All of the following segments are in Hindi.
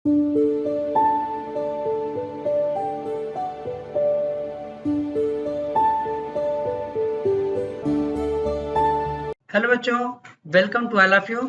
हेलो बच्चों, welcome to all of you.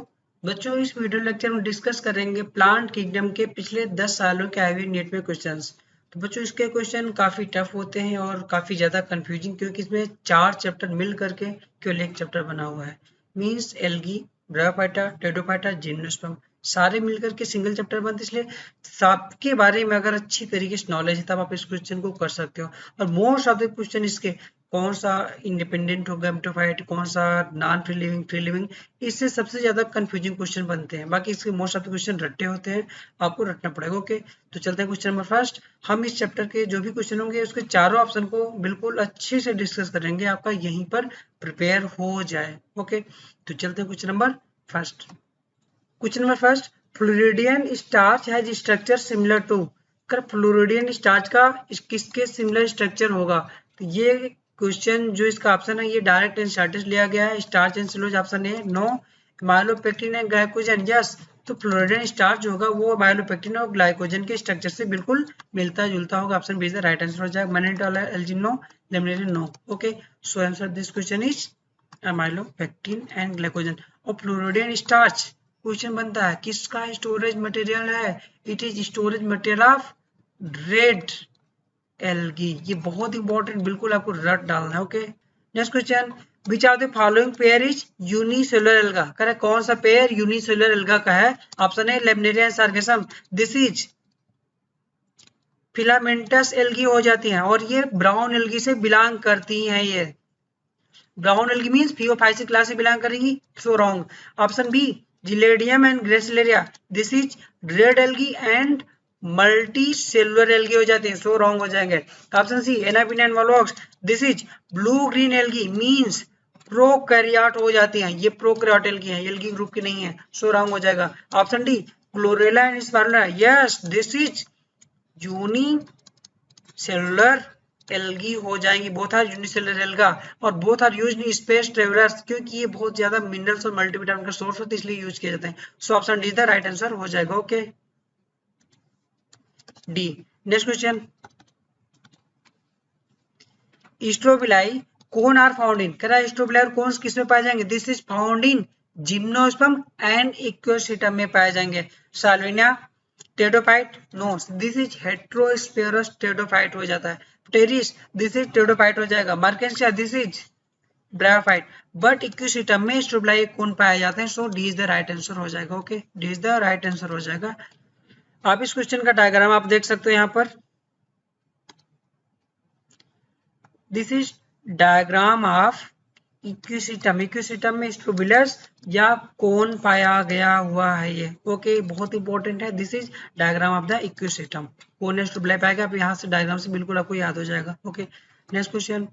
बच्चों, इस वीडियो लेक्चर में डिस्कस करेंगे प्लांट किंगडम के पिछले 10 सालों के आए हुए नीट में क्वेश्चंस। तो बच्चों, इसके क्वेश्चन काफ़ी टफ होते हैं और काफ़ी ज़्यादा कंफ्यूजिंग, क्योंकि इसमें 4 चैप्टर मिल करके केवल एक चैप्टर बना हुआ है। Means algae, bryophyta, Pteridophyta, gymnosperm सारे मिलकर के सिंगल चैप्टर बनते, इसलिए सबके बारे में अगर अच्छी तरीके से नॉलेज है तब आप इस क्वेश्चन को कर सकते हो। और मोस्ट ऑफ द क्वेश्चन इसके कौन सा इंडिपेंडेंट होगा एम्प्टोफाइट, कौन सा नॉन फ्री लिविंग, इससे सबसे ज्यादा कंफ्यूजिंग क्वेश्चन बनते हैं। बाकी इसके most of the question Ratte होते हैं, आपको रटना पड़ेगा। ओके, तो चलते हैं क्वेश्चन नंबर फर्स्ट। हम इस चैप्टर के जो भी क्वेश्चन होंगे उसके चारों ऑप्शन को बिल्कुल अच्छे से डिस्कस करेंगे, आपका यहीं पर प्रिपेयर हो जाए। ओके, तो चलते हैं question number first. Question number first, floridean starch has structure similar to. कर फ्लोरिडियन स्टार्च का किसके सिमिलर स्ट्रक्चर होगा? तो ये क्वेश्चन जो इसका ऑप्शन है ये डायरेक्ट एंड शॉर्टेस्ट लिया गया है। Starch and cellulose option A, no. Amylopectin and glycogen, yes. तो फ्लोरिडियन स्टार्च जो होगा वो माइलोपेक्टिन और ग्लाइकोजन के स्ट्रक्चर से बिल्कुल मिलता जुलता होगा। Option B is the right answer हो जाएगा। Mannitol algin no, laminarin no. Okay, so answer this question is amylopectin and glycogen. और फ्लोरिडियन स्टार्च क्वेश्चन बनता है किसका स्टोरेज मटेरियल है? It is storage material of red algae. ये बहुत इंपॉर्टेंट, बिल्कुल आपको रट डालना है। Okay, next question, which of the following pair is unicellular alga. Correct, कौन सा पेयर यूनिसेलुलर एल्गा का है? ऑप्शन है laminaria sargassum, this is filamentous algae हो जाती हैं और ये ब्राउन एल्गी से बिलोंग करती हैं। ये brown algae means phaeophyceae class से बिलोंग करेंगी, so wrong. Option B gelidium and gracilaria, this is red algae and multicellular algae हो जाते हैं, सो रॉन्ग हो जाएंगे। Option C anabaena and volvox, this is blue green algae means prokaryote हो जाती हैं, ये प्रोकैरियोट एल्गी हैं, एल्गी ग्रुप की नहीं है, सो रॉन्ग हो जाएगा। Option D chlorella and spirulina, yes, this is unicellular algae हो जाएंगी। बोथ आर यूनिसेलुलर एल्गा और both are used in space travellers, क्योंकि ये बहुत ज्यादा मिनरल्स और मल्टीविटामिन का सोर्स होता है, इसलिए यूज किए जाते हैं। So option D is the right answer हो जाएगा। Okay, D. Next question, strobili कौन आर फाउंड इन। कह रहा है स्ट्रोबिलाई और कौन किस में पाए जाएंगे? This is found in gymnosperm and equisetum में पाए जाएंगे। Salvinia, pteridophyte, no, this is heterosporous pteridophyte हो जाता है। टेरिस, दिस इज टेडोफाइट हो जाएगा। Marchantia, this is bryophyte. But equisetum में स्ट्रोबिलाई कौन पाए जाते हैं? So D is the right answer हो जाएगा। Okay, D is the right answer हो जाएगा। आप इस क्वेश्चन का डायग्राम आप देख सकते हो यहाँ पर। This is diagram of equisetum. Equisetum में स्ट्रोबिलस या कोन पाया गया हुआ है ये। ओके, बहुत इंपॉर्टेंट है। This is diagram of the equisetum. Cone strobili पाएगा, आप यहाँ से डायग्राम से बिल्कुल आपको याद हो जाएगा। Okay, next question,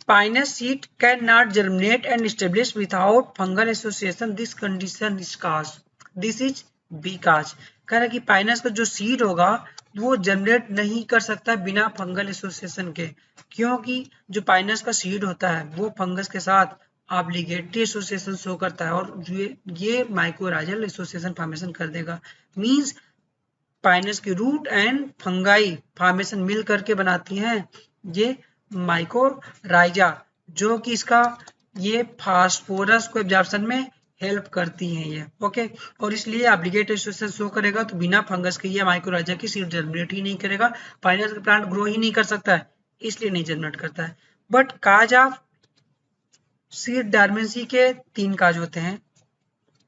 Pinus seed cannot germinate and establish without fungal association. This condition is caused. This is B cause. कह रहा है कि पाइनस का जो सीड होगा वो जनरेट नहीं कर सकता बिना फंगल एसोसिएशन के, क्योंकि जो पाइनस का सीड होता है वो फंगस के साथ ऑब्लिगेटरी एसोसिएशन शो करता है और ये माइकोराइजल एसोसिएशन फॉर्मेशन कर देगा। मींस पाइनस की रूट एंड फंगाई फॉर्मेशन मिल करके बनाती हैं ये माइकोराइजा, जो कि इसका ये फास्फोरस को एब्जॉर्प्शन में हेल्प करती हैं ये। ओके, और इसलिए ऑब्लिगेट एसोसिएशन शो करेगा, तो बिना फंगस के ये माइकोराइजा की सीड जनरेट ही नहीं करेगा। पाइनस का प्लांट ग्रो ही नहीं कर सकता है, इसलिए नहीं जनरेट करता है। But cause of seed dormancy के 3 काज होते हैं।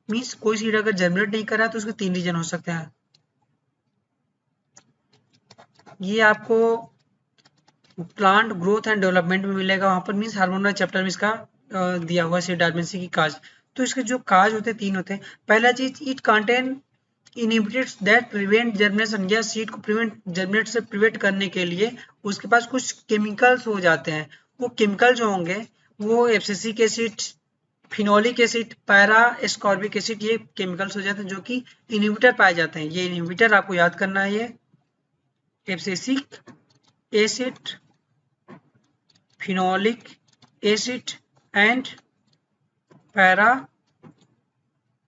मीन्स कोई सीड अगर जनरेट नहीं कर रहा है तो उसके 3 रीजन हो सकते हैं। ये आपको प्लांट ग्रोथ एंड डेवलपमेंट में मिलेगा, वहां पर मीन्स हार्मोनल चैप्टर में इसका दिया हुआ है डॉर्मेंसी की काज। तो इसके जो काज होते हैं 3 होते हैं। पहला चीज, it contain inhibitors that prevent germination, या सीड को प्रिवेंट जर्मिनेट से प्रिवेंट करने के लिए उसके पास कुछ केमिकल्स हो जाते हैं। वो केमिकल जो होंगे वो abscisic acid, phenolic acid, para ascorbic acid, ये केमिकल्स हो जाते हैं जो कि इनहिबिटर पाए जाते हैं। ये इनहिबिटर आपको याद करना है, ये abscisic acid, phenolic acid and para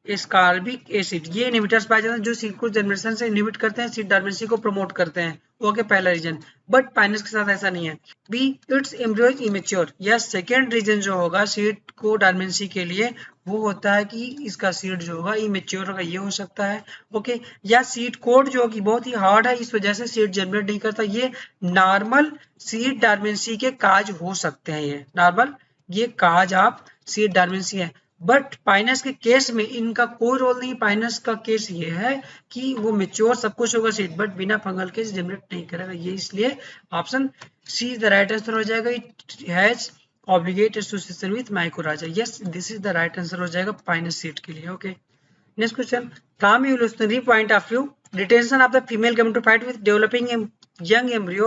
ascorbic acid, ये इनहिबिटर्स पाए जाते हैं जो सीड को जनरेशन से इनहिबिट करते हैं, सीड डोर्मेंसी को प्रमोट करते हैं। ओके, पहला रीजन। बट पाइनस के साथ ऐसा नहीं है। B, its embryo is immature. या सेकेंड रीजन जो होगा सीड को डोर्मेंसी के लिए, वो होता है कि इसका सीड जो होगा इमेच्योर होगा, ये हो सकता है। ओके, या सीड कोड जो कि बहुत ही हार्ड है, इस वजह से सीड जनरेट नहीं करता। ये नॉर्मल सीड डोर्मेंसी के काज हो सकते हैं, ये नॉर्मल ये काज आप सीड डोर्मेंसी है। बट पाइनस के केस में इनका कोई रोल नहीं। पाइनस का केस ये है कि वो मेच्योर सब कुछ होगा सीड, बट बिना फंगल के जनरेट नहीं करेगा, ये इसलिए option see the right answer हो जाएगा। It has obligate association with माइकोराजा। Yes, this is the right answer हो जाएगा पाइनस सीड के लिए। Okay, next question, from evolutionary point of view, retention of the female gametophyte with developing a young embryo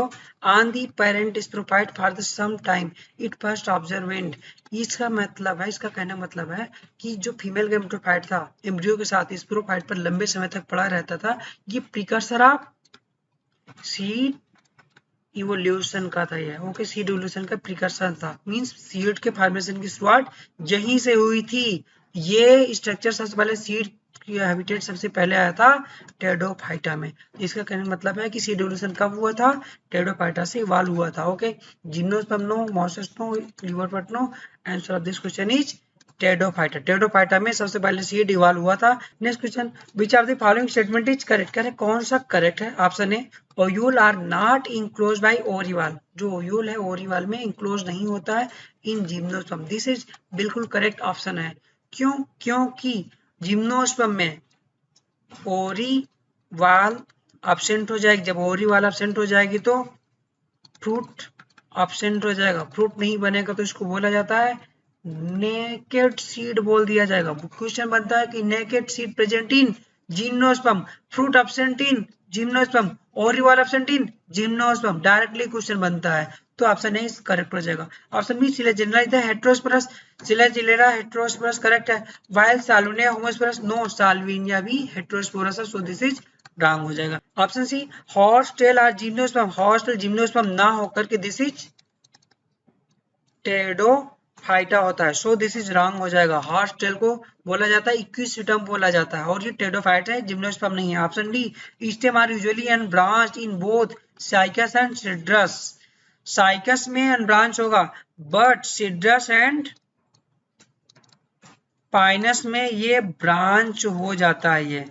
on the parent sporophyte for the some time it first observed। इसका मतलब है, इसका कहना मतलब है कि जो फीमेल गेमेटोफाइट था एम्ब्रियो के साथ स्पोरोफाइट पर लंबे समय तक पड़ा रहता था, ये प्रिकर्सर ऑफ सीड इवोल्यूशन का था ये। ओके, सीड इवोल्यूशन का प्रिकर्सर था, मींस सीड के फॉर्मेशन की शुरुआत यहीं से हुई थी। ये स्ट्रक्चर सबसे पहले सीड की हैबिटेट सबसे पहले आया था टेडोफाइटा में। इसका कहने का मतलब है कि सीड इवोल्यूशन कब हुआ था? टेडोफाइटा से इवॉल्व हुआ था। Okay, gymnosperm no, mosses no, liverwort no. Answer of this question is pteridophyta. Pteridophyta में सबसे पहले सीड इवॉल्व हुआ था। Next question, which of the following statement is correct? करें कौन सा करेक्ट है? Option A, ovule are not enclose by ovary. जो ओव्यूल है ओरिवाल में इनक्लोज नहीं होता है इन जिम्नोस्पर्म। दिस इज बिल्कुल करेक्ट ऑप्शन है। क्यों? क्योंकि जिम्नोस्पर्म में ओरिवाल एब्सेंट हो जाएगी। जब ओरिवाल एब्सेंट हो जाएगी तो फ्रूट एब्सेंट हो जाएगा। फ्रूट नहीं बनेगा तो इसको बोला जाता है नेकेड सीड बोल दिया जाएगा। क्वेश्चन बनता है कि naked seed present in gymnosperm, fruit absent in gymnosperm, ovary absent in gymnosperm. Directly question बनता है, तो ऑप्शन ए करेक्ट हो जाएगा। Option B, selaginella is the heterosporous. Selaginella heterosporous correct है। While salvinia homosporous, no, salvinia भी हेटेरोस्पोरस है, सो दिस इज रॉन्ग हो जाएगा। Option C, horsetail are gymnosperm. Horsetail gymnosperm ना होकर के दिस इज टेडोफाइटा होता है, सो दिस इज रॉन्ग हो जाएगा। हॉर्स टेल को बोला जाता है इक्विस्टिटम बोला जाता है, और ये टेडोफाइटा है, जिम्नोस्पर्म नहीं है। Option D, stem are usually unbranched in both Cycas and Cedrus. Cycas में अनब्रांच होगा, बट सिड्रस एंड पाइनस में ये ब्रांच हो जाता है ये।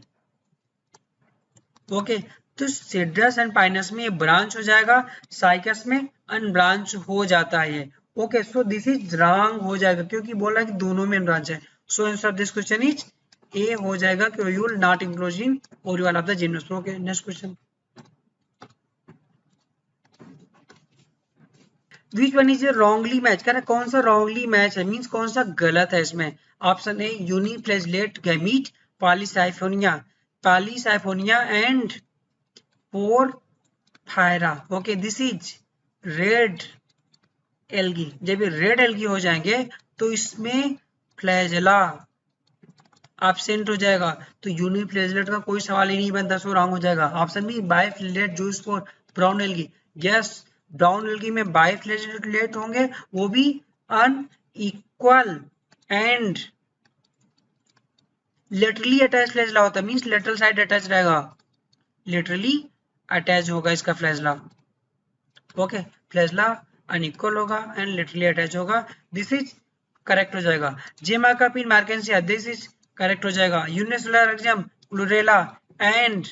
ओके, तो सिड्रस एंड पाइनस में ये ब्रांच हो जाएगा, साइकस में अनब्रांच हो जाता है ये। Okay, so this is wrong हो जाएगा क्योंकि बोला कि दोनों में ब्रांच है। So answer of this question is A हो जाएगा कि ovule not inclose in ovary of the gymnosperm. Okay, next question, which one is a wrongly match? कह रहा कौन सा रॉन्गली मैच है, मींस कौन सा गलत है इसमें। Option A, uniflagellate gamete, polysiphonia, polysiphonia and porphyra. Okay, this is red algae. जब ये रेड एल्गी हो जाएंगे तो इसमें फ्लैजेला एब्सेंट हो जाएगा, तो यूनिफ्लैजेलेट का कोई सवाल ही नहीं बनता, सो रॉन्ग हो जाएगा। Option B, biflagellate zoos for brown algae. Yes, brown algae में बाइफ्लैजेलेट होंगे, वो भी unequal and laterally attach flagella होता है, मींस लेटरल साइड अटैच रहेगा, लेटरली अटैच होगा इसका फ्लैजेला। ओके, फ्लैजेला अनइक्वल होगा एंड लेटरली अटैच होगा, दिस इज करेक्ट हो जाएगा। Gemma cup in marchantia, this is correct हो जाएगा। यूनिसेलुलर एक्जियम, क्लोरेला एंड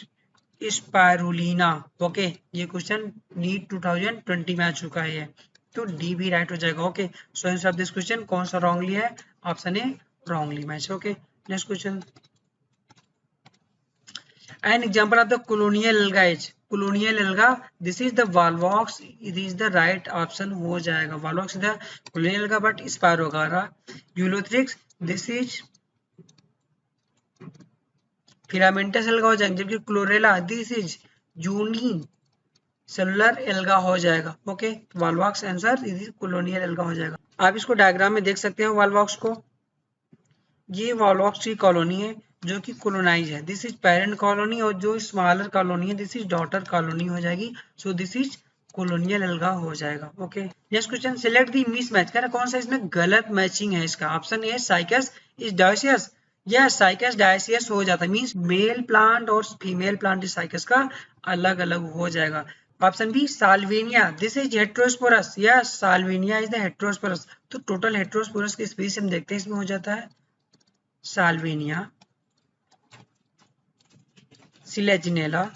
स्पाइरुलिना। ओके, ये क्वेश्चन नीट 2020 में आ चुका है, तो डी भी राइट हो जाएगा। Okay, so answer of this question कौन सा रॉन्गली है? Option A wrongly match. Okay, next question, an example of the colonial alga is colonial alga, this is the Volvox, it is the right option हो जाएगा। Volvox is the colonial alga, but Spirogyra, Ulothrix, this is filamentous alga हो जाएगा, जबकि Chlorella this is unicellular alga हो जाएगा। Okay, Volvox answer is colonial alga हो जाएगा। आप इसको डायग्राम में देख सकते हो वॉल्वॉक्स को, ये वॉल्वॉक्स की कॉलोनी है जो कि कोलोनाइज है, दिस इज पेरेंट कॉलोनी, और जो स्मॉलर कॉलोनी है दिस इज डॉटर कॉलोनी हो जाएगी, so this is colonial alga हो जाएगा। Okay, next question, select the mismatch. कह रहा कौन सा इसमें गलत मैचिंग है इसका। Option A, Cycas is dioecious, यह साइकस डायसियस हो जाता है, मींस मेल प्लांट और फीमेल प्लांट इस साइकस का अलग अलग हो जाएगा। Option B Salvinia, this is heterosporous, yes Salvinia is the heterosporous. तो टोटल हेट्रोस्पोरस की स्पीशीज हम देखते हैं इसमें हो जाता है salvinia, selaginella,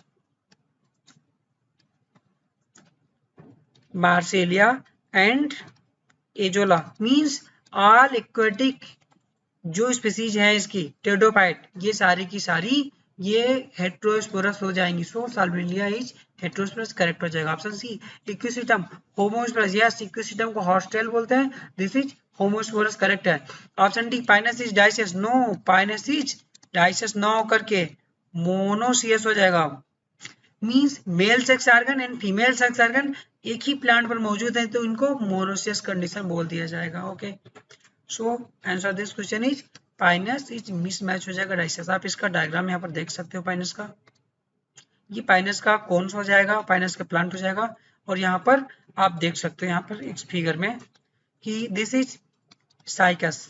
marsilea and azolla, means all aquatic जो स्पीसीज है इसकी टेडोफाइट, ये सारी की सारी ये हेट्रोस्पोरस हो जाएंगी। So Salvinia is heterosporous, correct हो जाएगा option C. Equisetum homosporous, yes Equisetum को हॉस्टेल बोलते हैं, दिस इज होमोस्पोरस, करेक्ट है। Option D Pinus is dioecious, no Pinus is dioecious ना होकर के मोनोसियस हो जाएगा, means male sex organ and female sex organ एक ही प्लांट पर मौजूद है तो इनको मोनोसियस कंडीशन बोल दिया जाएगा। Okay, so answer this question is Pinus is mismatch हो जाएगा डाइसियस। आप इसका डायग्राम यहाँ पर देख सकते हो पाइनस का, ये पाइनस का कोन्स हो जाएगा, पाइनस का प्लांट हो जाएगा। और यहाँ पर आप देख सकते हो यहाँ पर इस फिगर में कि दिस इज साइकस,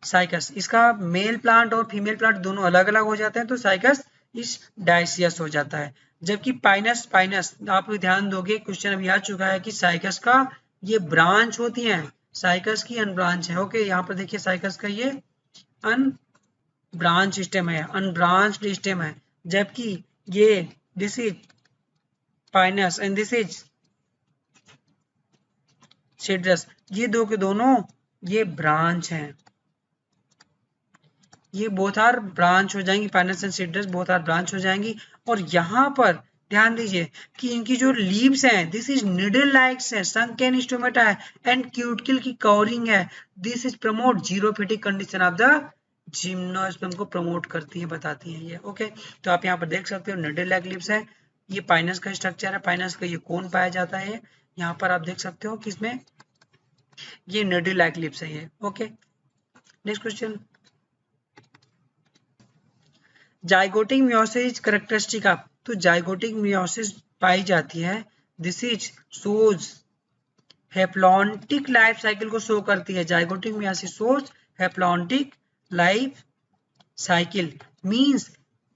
साइकस इसका मेल प्लांट और फीमेल प्लांट दोनों अलग अलग हो जाते हैं तो साइकस इस डाइसियस हो जाता है। जबकि पाइनस, पाइनस आप ध्यान दोगे क्वेश्चन अभी आ चुका है कि साइकस का ये ब्रांच होती है, साइकस की अनब्रांच है। ओके, यहाँ पर देखिए साइकस का ये अनब्रांच स्टेम है, अनब्रांच्ड स्टेम है, जबकि ये this is Pinus and this is citrus, ये दो के दोनों ये ब्रांच हैं, ये बोथ आर ब्रांच हो जाएंगी, Pinus and Citrus both are branch हो जाएंगी। और यहाँ पर ध्यान दीजिए कि इनकी जो लीव्स हैं दिस इज निडल लाइक्स है, संकेन स्टोमेटा है एंड क्यूटिकल की कवरिंग है, this is promote xerophytic condition of the gymnosperm को प्रमोट करती है, बताती है ये। ओके, तो आप यहाँ पर देख सकते हो निडल लाइक लीव्स है, ये पाइनस का स्ट्रक्चर है, पाइनस का ये कोन पाया जाता है, यहाँ पर आप देख सकते हो कि इसमें ये निडल लाइक लीव्स है ये। Okay, next question, zygotic meiosis characteristic of, तो जाइगोटिक मियोसिस पाई जाती है, this is shows haplontic life cycle को शो करती है, zygotic meiosis shows haplontic life cycle, means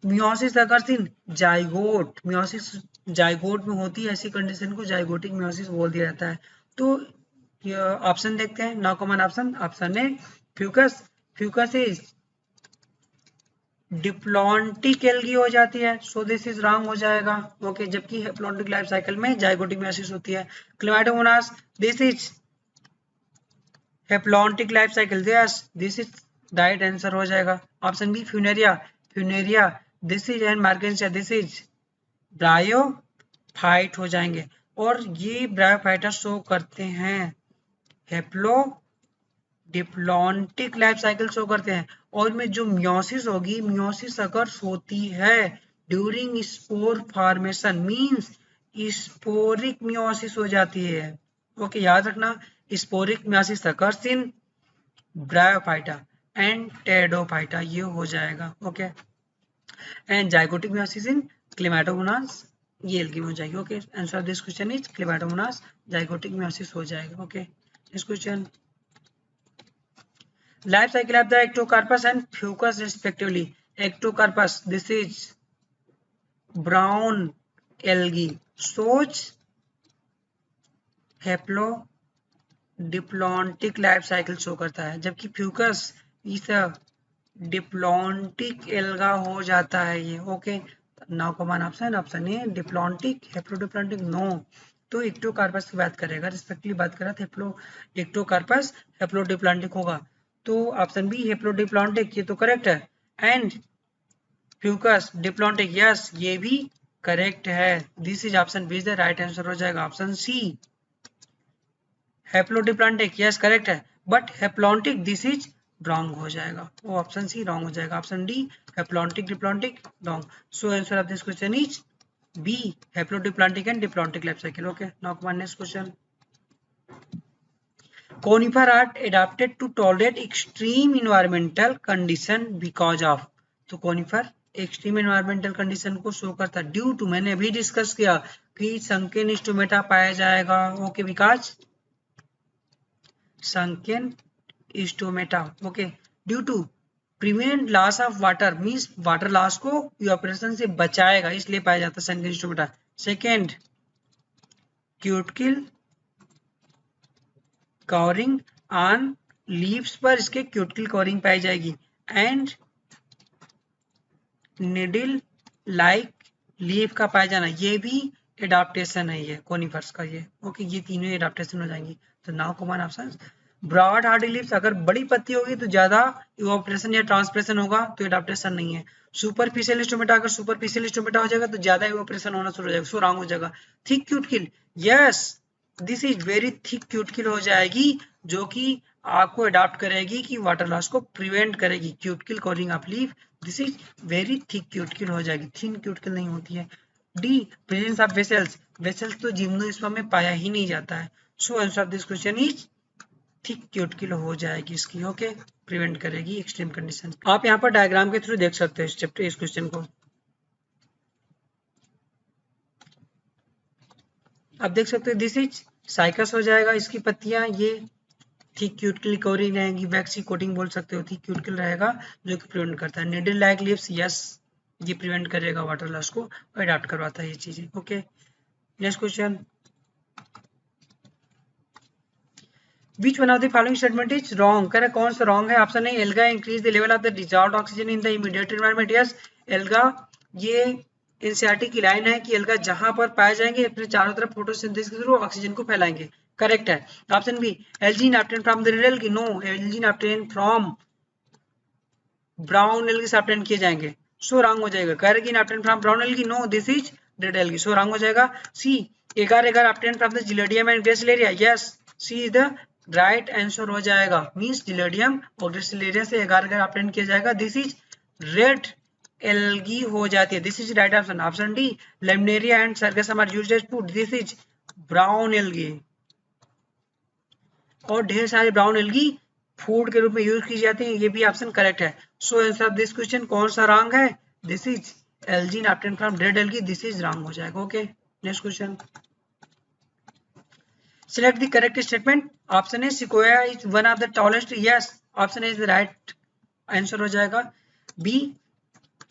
meiosis occurs इन जाइगोट, मियोसिस जाइगोट में होती है, ऐसी कंडीशन को जाइगोटिक मियोसिस बोल दिया जाता है। तो ऑप्शन देखते हैं, now common option, option A fucus, fucus is diplontic algae हो जाती है, सो दिस इज रॉन्ग हो जाएगा। ओके, जबकि हेप्लॉन्टिक लाइफ साइकिल में जाइगोटिक मियोसिस होती है। Chlamydomonas, this is haplontic life cycle, yes this is right answer हो जाएगा। Option B Funaria, Funaria this is and Marchantia this is bryophyte हो जाएंगे। और ये ब्रायोफाइटा शो करते हैं haplodiplontic life cycle show करते हैं, और में जो मियोसिस होगी, मियोसिस अगर होती है during spore formation, means sporic meiosis हो जाती है। ओके, याद रखना sporic meiosis occurs in bryophyta and pteridophyta, ये हो जाएगा। Okay, and zygotic meiosis in chlamydomonas, ये एल्गी में हो जाएगी। Okay, answer this question is chlamydomonas, zygotic meiosis हो जाएगा। Okay, next question, life cycle of the ectocarpus and fucus respectively. Ectocarpus, this is brown algae, shows haplodiplontic life cycle show करता है, जबकि फ्यूकस इस डिप्लॉन्टिक एल्गा हो जाता है ये। Okay, now common option, option A diplontic, haplodiplontic no. तो एक्टोकार्पस की बात करेगा, रिस्पेक्टिवली बात करा तो एक्टोकार्पस हेप्लोडिप्लॉन्टिक होगा, तो ऑप्शन बी हेप्लोडिप्लॉन्टिक ये तो करेक्ट है। एंड फ्यूकस डिप्लॉन्टिक, यस ये भी करेक्ट है, this is option B the right answer हो जाएगा। Option C haplodiplontic, yes correct है, but haplontic this is wrong हो जाएगा, वो ऑप्शन सी रॉन्ग हो जाएगा। Option D haplontic diplontic wrong, so answer of this question is B haplodiplontic and diplontic life cycle. Okay, now come next question, conifer are adapted to tolerate extreme environmental condition because of, तो conifer एक्सट्रीम एनवायरमेंटल कंडीशन को शो करता है ड्यू टू, मैंने अभी डिस्कस किया कि संकेन स्टोमेटा पाया जाएगा। Okay Vikas, sunken stomata, okay due to prevent loss of water means water loss को इवेपोरेशन से बचाएगा, इसलिए पाया जाता है सन के इंस्ट्रूमेंटा। Second, cuticle covering on leaves पर इसके क्यूटिकल कवरिंग पाई जाएगी। एंड निडल लाइक लीफ का पाया जाना, ये भी एडाप्टेशन है, ये कोनिफर्स का ये। ओके, ये तीनों एडाप्टेशन हो जाएंगी। तो now common option broad hardy leaves, अगर बड़ी पत्ती होगी तो ज्यादा इवापोरेशन या ट्रांसपिरेशन होगा, तो एडाप्टेशन नहीं है। सुपरफिशियल स्टोमेटा, अगर सुपरफिशियल स्टोमेटा हो जाएगा तो ज्यादा इवापोरेशन होना शुरू हो जाएगा, सो रॉन्ग हो जाएगा। Thick cuticle, yes this is very thick cuticle हो जाएगी, जो कि आपको अडॉप्ट करेगी कि वाटर लॉस को प्रिवेंट करेगी। Cuticle covering of leaf, this is very thick cuticle हो जाएगी, थिन क्यूटिकल नहीं होती है। D, presence of vessels, vessels तो जिम्नोस्पर्म में पाया ही नहीं जाता है, so answer of this question is thick cuticle हो जाएगी इसकी। ओके, प्रिवेंट करेगी एक्सट्रीम कंडीशन। आप यहाँ पर डायग्राम के थ्रू देख सकते हैं इस चैप्टर, इस क्वेश्चन को आप देख सकते हैं। दिस इज साइकस हो जाएगा, इसकी पत्तियां ये थिक क्यूटिकल कवरिंग रहेंगी, वैक्सी कोटिंग बोल सकते हो, थिक क्यूटिकल रहेगा जो कि प्रिवेंट करता है। निडल लाइक लीव्स, यस ये प्रिवेंट करेगा वाटर लॉस को और अडॉप्ट करवाता है ये चीजें। Okay, next question, Which one of the following statement is wrong? कह रहा कौन सा wrong है? Option A, alga increase the level of the dissolved oxygen in the immediate environment. Yes, alga ये एनसीईआरटी की लाइन है कि एल्गा जहां पर पाए जाएंगे अपने चारों तरफ फोटोसिंथेसिस के थ्रू ऑक्सीजन को फैलाएंगे, करेक्ट है। Option B, algin obtain from the red algae, no algin obtain from brown algae से ऑब्टेन किए जाएंगे, सो रॉन्ग हो जाएगा। Carrageenan obtain from brown algae, no this is red algae, so wrong हो जाएगा। C, agar agar obtain from the gelidium and gracilaria, yes C is the right answer हो जाएगा। मींस जिलेडियम और ग्रेसिलेरिया से एगार एगार ऑब्टेन किया जाएगा, दिस इज रेड एल्गी हो जाती है, this is right option. Option D, laminaria and sargassum are used as food, this is brown algae, और ढेर सारे ब्राउन एल्गी फूड के रूप में यूज की जाती है, ये भी ऑप्शन करेक्ट है। So answer of this question कौन सा रॉन्ग है? This is algin obtain from red algae, this is wrong हो जाएगा। Okay, next question, select the correct statement। Option A, sequoia is one of the tallest, yes option A is the right answer हो जाएगा। B,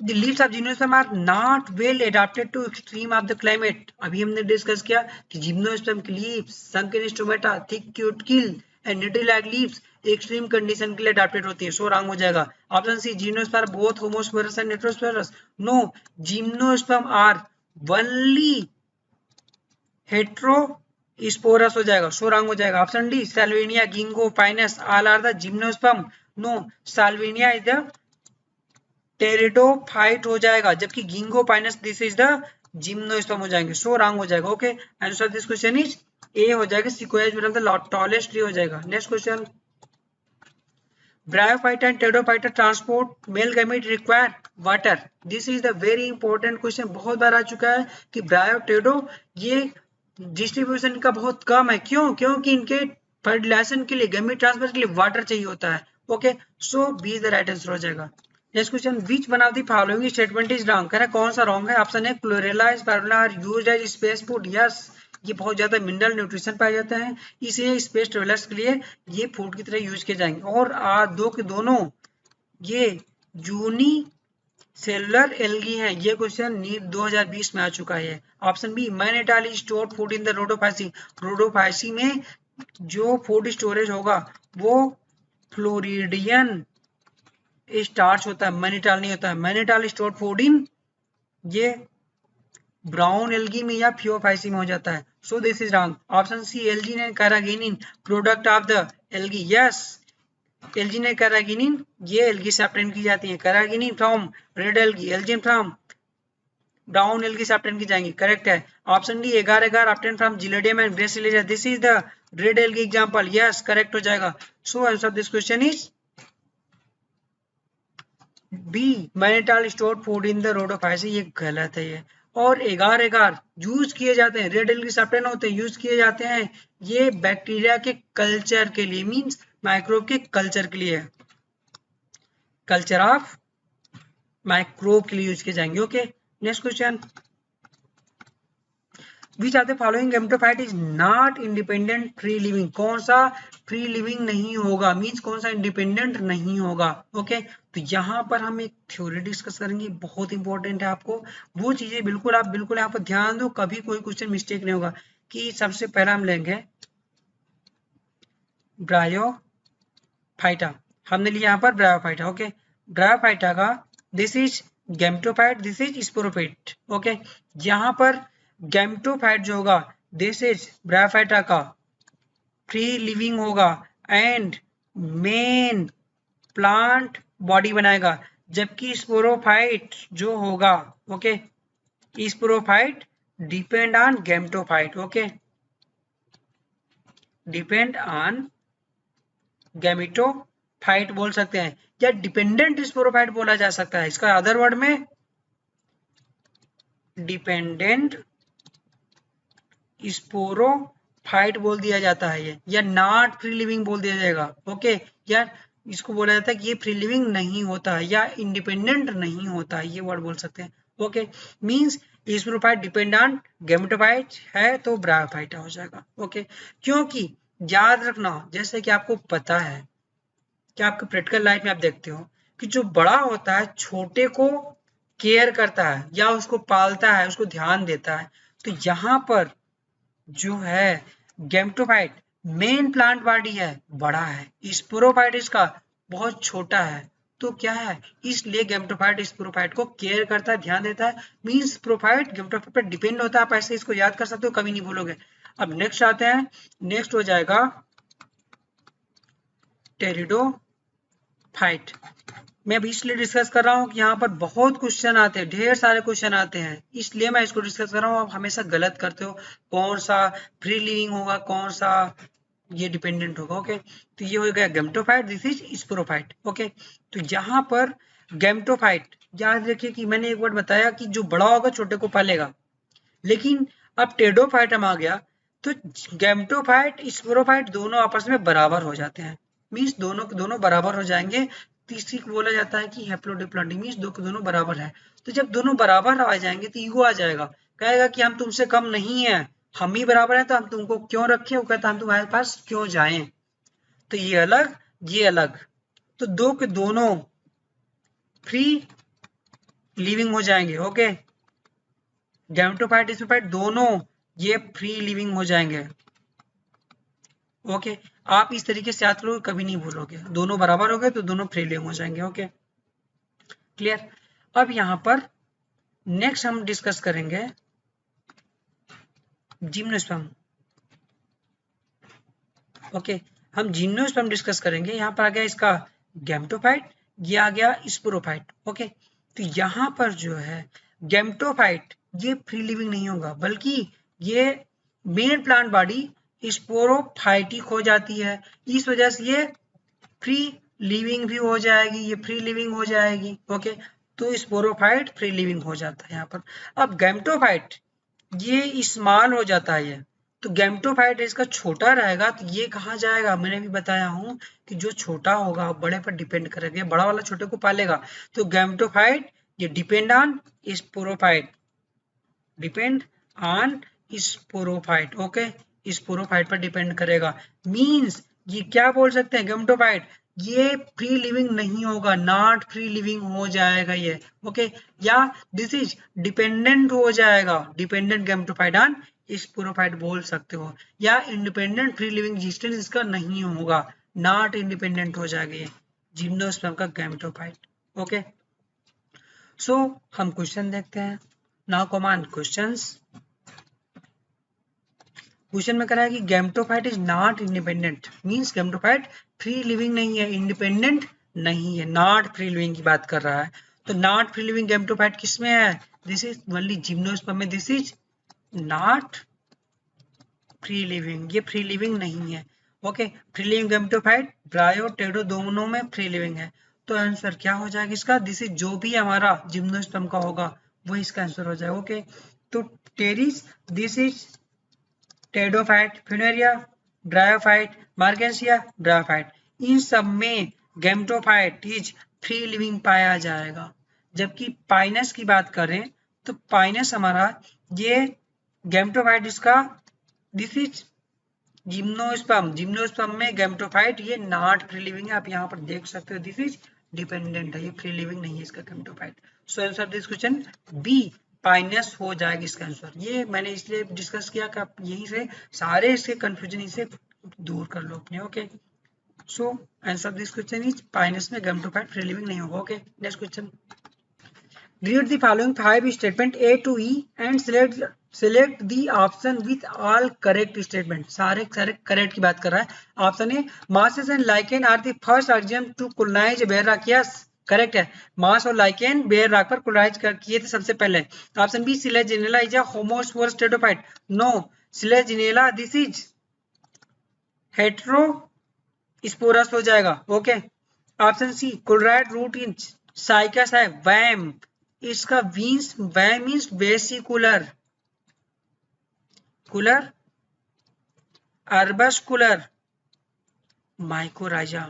the leaves of gymnosperm are not well adapted to extreme of the climate। अभी हमने डिस्कस किया कि जिम्नोस्पर्म की leaves, sunken stomata, thick cuticle and needle-like leaves extreme condition के लिए अडेप्टेड होती है, सो रॉन्ग हो जाएगा। Option C, gymnosperm both homosporous and heterosporous, no gymnosperm are only heterosporous हो जाएगा, सो रॉन्ग हो जाएगा। Option D, Salvinia, Ginkgo, Pinus all are the gymnosperm, no Salvinia is the pteridophyte हो जाएगा, जबकि Ginkgo Pinus this is the gymnosperm हो जाएंगे, सो रॉन्ग हो जाएगा। Okay, answer of this question is A हो जाएगा, sequoia is one of the tallest tree हो जाएगा। Next question, bryophyta and pteridophyta transport male gamete require water, this is the very important question, बहुत बार आ चुका है कि ब्रायो टेडो ये डिस्ट्रीब्यूशन का बहुत कम है, क्यों? क्योंकि इनके फर्टिलाइजेशन के लिए, गैमेट ट्रांसफर के लिए वाटर चाहिए होता है। Okay, so B is the right answer हो जाएगा। Next question, which one of the following statement is wrong, कह रहा है कौन सा रॉन्ग है? ऑप्शन है, Chlorella Spirulina are used as space food, yes ये बहुत ज्यादा मिनरल न्यूट्रिशन पाए जाते हैं, इसलिए स्पेस ट्रेवलर्स के लिए ये फूड की तरह यूज किए जाएंगे। और दो के दोनों ये यूनी सेलुलर एल्गी हैं, ये क्वेश्चन नीट 2020 में आ चुका है। Option B, mannitol stored food in the Rhodophyceae, Rhodophyceae में जो फूड स्टोरेज होगा वो फ्लोरिडियन स्टार्च होता है, मैनेटाल नहीं होता है। मैनेटाल स्टोर्ड फूड इन ये ब्राउन एल्गी में या फियोफाइसी में हो जाता है, so this is wrong. Option C, algin and carrageenan product of the algae, yes algin and carrageenan ये एल्गी से ऑब्टेन की जाती है, carrageenan from red algae, algin from brown algae से ऑब्टेन की जाएंगी, करेक्ट है। Option D, agar agar obtain from Gelidium and gracilaria, this is the red algae example, yes correct हो जाएगा। So answer of this question is B, mannitol stored food in the Rhodophyceae, ये गलत है ये। और एगार एगार यूज किए जाते हैं, रेड एल्गी सैप्टेन होते हैं, यूज किए जाते हैं ये बैक्टीरिया के कल्चर के लिए, मींस माइक्रोब के कल्चर के लिए, कल्चर ऑफ माइक्रोब के लिए यूज किए जाएंगे। Okay, next question, which are the following gametophyte is not independent free living, कौन सा फ्री लिविंग नहीं होगा, मींस कौन सा इंडिपेंडेंट नहीं होगा। ओके तो यहाँ पर हम एक थ्योरी डिस्कस करेंगे, बहुत इंपॉर्टेंट है, आपको वो चीजें बिल्कुल आप बिल्कुल यहाँ पर ध्यान दो, कभी कोई क्वेश्चन मिस्टेक नहीं होगा। कि सबसे पहला हम लेंगे ब्रायोफाइटा, हमने लिया यहाँ पर ब्रायोफाइटा। ओके ब्रायोफाइटा का this is gametophyte, this is sporophyte. Okay यहाँ पर गैमेटोफाइट जो होगा दिस इज ब्रायोफाइटा का फ्री लिविंग होगा एंड मेन प्लांट बॉडी बनाएगा, जबकि स्पोरोफाइट जो होगा, okay sporophyte depend on gametophyte. Okay depend on gametophyte बोल सकते हैं, या डिपेंडेंट स्पोरोफाइट बोला जा सकता है। इसका अदर वर्ड में डिपेंडेंट स्पोरोफाइट बोल दिया जाता है ये, या नॉट फ्री लिविंग बोल दिया जाएगा। ओके या इसको बोला जाता है कि ये फ्री लिविंग नहीं होता है या इंडिपेंडेंट नहीं होता है, ये वर्ड बोल सकते हैं। Okay means sporophyte depend on gametophyte है तो ब्रायोफाइट हो जाएगा। ओके क्योंकि याद रखना, जैसे कि आपको पता है कि आपके प्रैक्टिकल लाइफ में आप देखते हो कि जो बड़ा होता है छोटे को केयर करता है या उसको पालता है, उसको ध्यान देता है। तो यहाँ पर जो है गैमेटोफाइट मेन प्लांट बॉडी है बड़ा है, स्पोरोफाइट इसका बहुत छोटा है। तो क्या है, इसलिए गैमेटोफाइट स्पोरोफाइट को केयर करता है, ध्यान देता है, मींस स्पोरोफाइट गैमेटोफाइट पर डिपेंड होता है। आप ऐसे इसको याद कर सकते हो, कभी नहीं भूलोगे। अब नेक्स्ट आते हैं, नेक्स्ट हो जाएगा टेरिडोफाइट। मैं अभी इसलिए डिस्कस कर रहा हूँ कि यहाँ पर बहुत क्वेश्चन आते हैं, ढेर सारे क्वेश्चन आते हैं, इसलिए मैं इसको डिस्कस कर रहा हूँ। आप हमेशा गलत करते हो, कौन सा फ्री लिविंग होगा, कौन सा ये डिपेंडेंट होगा। ओके तो ये हो गया gametophyte, this is sporophyte. Okay तो यहाँ पर गैमेटोफाइट, याद रखिए कि मैंने एक वर्ड बताया कि जो बड़ा होगा छोटे को पालेगा, लेकिन अब टेरिडोफाइट हम आ गया तो गैमेटोफाइट स्पोरोफाइट दोनों आपस में बराबर हो जाते हैं, मींस दोनों बराबर हो जाएंगे। तीसरी को बोला जाता है कि हैप्लोडिप्लॉइडी, मींस दोनों बराबर है। तो जब दोनों बराबर आ जाएंगे तो ईगो आ जाएगा, कहेगा कि हम तुमसे कम नहीं है, हम ही बराबर है तो हम तुमको क्यों रखें, वो कहता हम तुम्हारे पास क्यों जाएं। तो ये अलग ये अलग, तो दो के दोनों फ्री लिविंग हो जाएंगे। ओके गैमेटोफाइट स्पोरोफाइट दोनों ये फ्री लिविंग हो जाएंगे। ओके आप इस तरीके से याद करोगे, कभी नहीं भूलोगे, दोनों बराबर हो गए तो दोनों फ्री लिविंग हो जाएंगे। Okay clear. अब यहाँ पर नेक्स्ट हम डिस्कस करेंगे जिम्नोस्पर्म। ओके हम जिम्नोस्पर्म डिस्कस करेंगे। यहाँ पर आ गया इसका गैमेटोफाइट, ये आ गया स्पोरोफाइट। ओके तो यहाँ पर जो है गैमेटोफाइट ये फ्री लिविंग नहीं होगा, बल्कि ये मेन प्लांट बॉडी स्पोरोफाइटिक हो जाती है, इस वजह से ये फ्री लिविंग भी हो जाएगी, ये फ्री लिविंग हो जाएगी। ओके तो स्पोरोफाइट फ्री लिविंग हो जाता है यहाँ पर। अब गैमेटोफाइट ये स्मॉल हो जाता है, ये तो गैमेटोफाइट इसका छोटा रहेगा, तो ये कहाँ जाएगा, मैंने भी बताया हूँ कि जो छोटा होगा बड़े पर डिपेंड करेगा, बड़ा वाला छोटे को पालेगा। तो गैमेटोफाइट ये depend on sporophyte, depend on sporophyte. Okay sporophyte पर डिपेंड करेगा, मींस ये क्या बोल सकते हैं, गैमेटोफाइट ये फ्री लिविंग नहीं होगा, नॉट फ्री लिविंग हो जाएगा ये। ओके या दिस इज डिपेंडेंट हो जाएगा, डिपेंडेंट गैमेटोफाइट ऑन स्पोरोफाइट बोल सकते हो, या इंडिपेंडेंट फ्री लिविंग एग्जिस्टेंस इसका नहीं होगा, नॉट इंडिपेंडेंट हो जाएगा ये जिम्नोस्पर्म का गैमेटोफाइट। ओके सो हम क्वेश्चन देखते हैं। Now command questions. क्वेश्चन में कह रहा है कि gametophyte is not independent, means gametophyte free living नहीं है, इंडिपेंडेंट नहीं है, नॉट फ्री लिविंग की बात कर रहा है। तो नॉट फ्री लिविंग गैमेटोफाइट किसमें है, दिस इज ओनली जिम्नोस्पर्म में, this is not free living, ये फ्री लिविंग नहीं है। ओके फ्री लिविंग गैमेटोफाइट ब्रायो टेडो दोनों में फ्री लिविंग है। तो आंसर क्या हो जाएगा इसका, दिस इज जो भी हमारा जिम्नोस्पर्म का होगा वही इसका आंसर हो जाएगा। ओके तो Pteris this is pteridophyte, Funaria bryophyte, Marchantia bryophyte, इन सब में गैमेटोफाइट इज फ्री लिविंग पाया जाएगा। जबकि पाइनस की बात करें तो पाइनस हमारा ये गैमेटोफाइट इसका, दिस इज जिम्नोस्पर्म। जिम्नोस्पर्म में गैमेटोफाइट ये नॉट फ्री लिविंग है, आप यहाँ पर देख सकते हो, दिस इज डिपेंडेंट है, ये फ्री लिविंग नहीं है इसका gametophyte. So answer this question B Pinus हो जाएगा इसका आंसर। ये मैंने इसलिए डिस्कस किया कि आप यहीं से सारे इसके कंफ्यूजन इसे दूर कर लो अपने। Okay, so answer this question is Pinus में गैमेटोफाइट फ्री लिविंग नहीं होगा। Okay, next question, read the following 5 statement A to E and select the option with all correct statement। सारे करेक्ट की बात कर रहा है। Option A, mosses and lichen are the first organism to colonise bare rock. Yes, correct है। मास और लाइकेन बेयर रॉक पर कोलोनाइज किए थे सबसे पहले। Option B, Selaginella is a homosporous pteridophyte. No, Selaginella this is heterosporous हो जाएगा। Okay, option C, coralloid root in Cycas है वैम, इसका वीन्स वैम मीन्स वेसिकुलर, कुलर अर्बस्कुलर माइकोराइजा।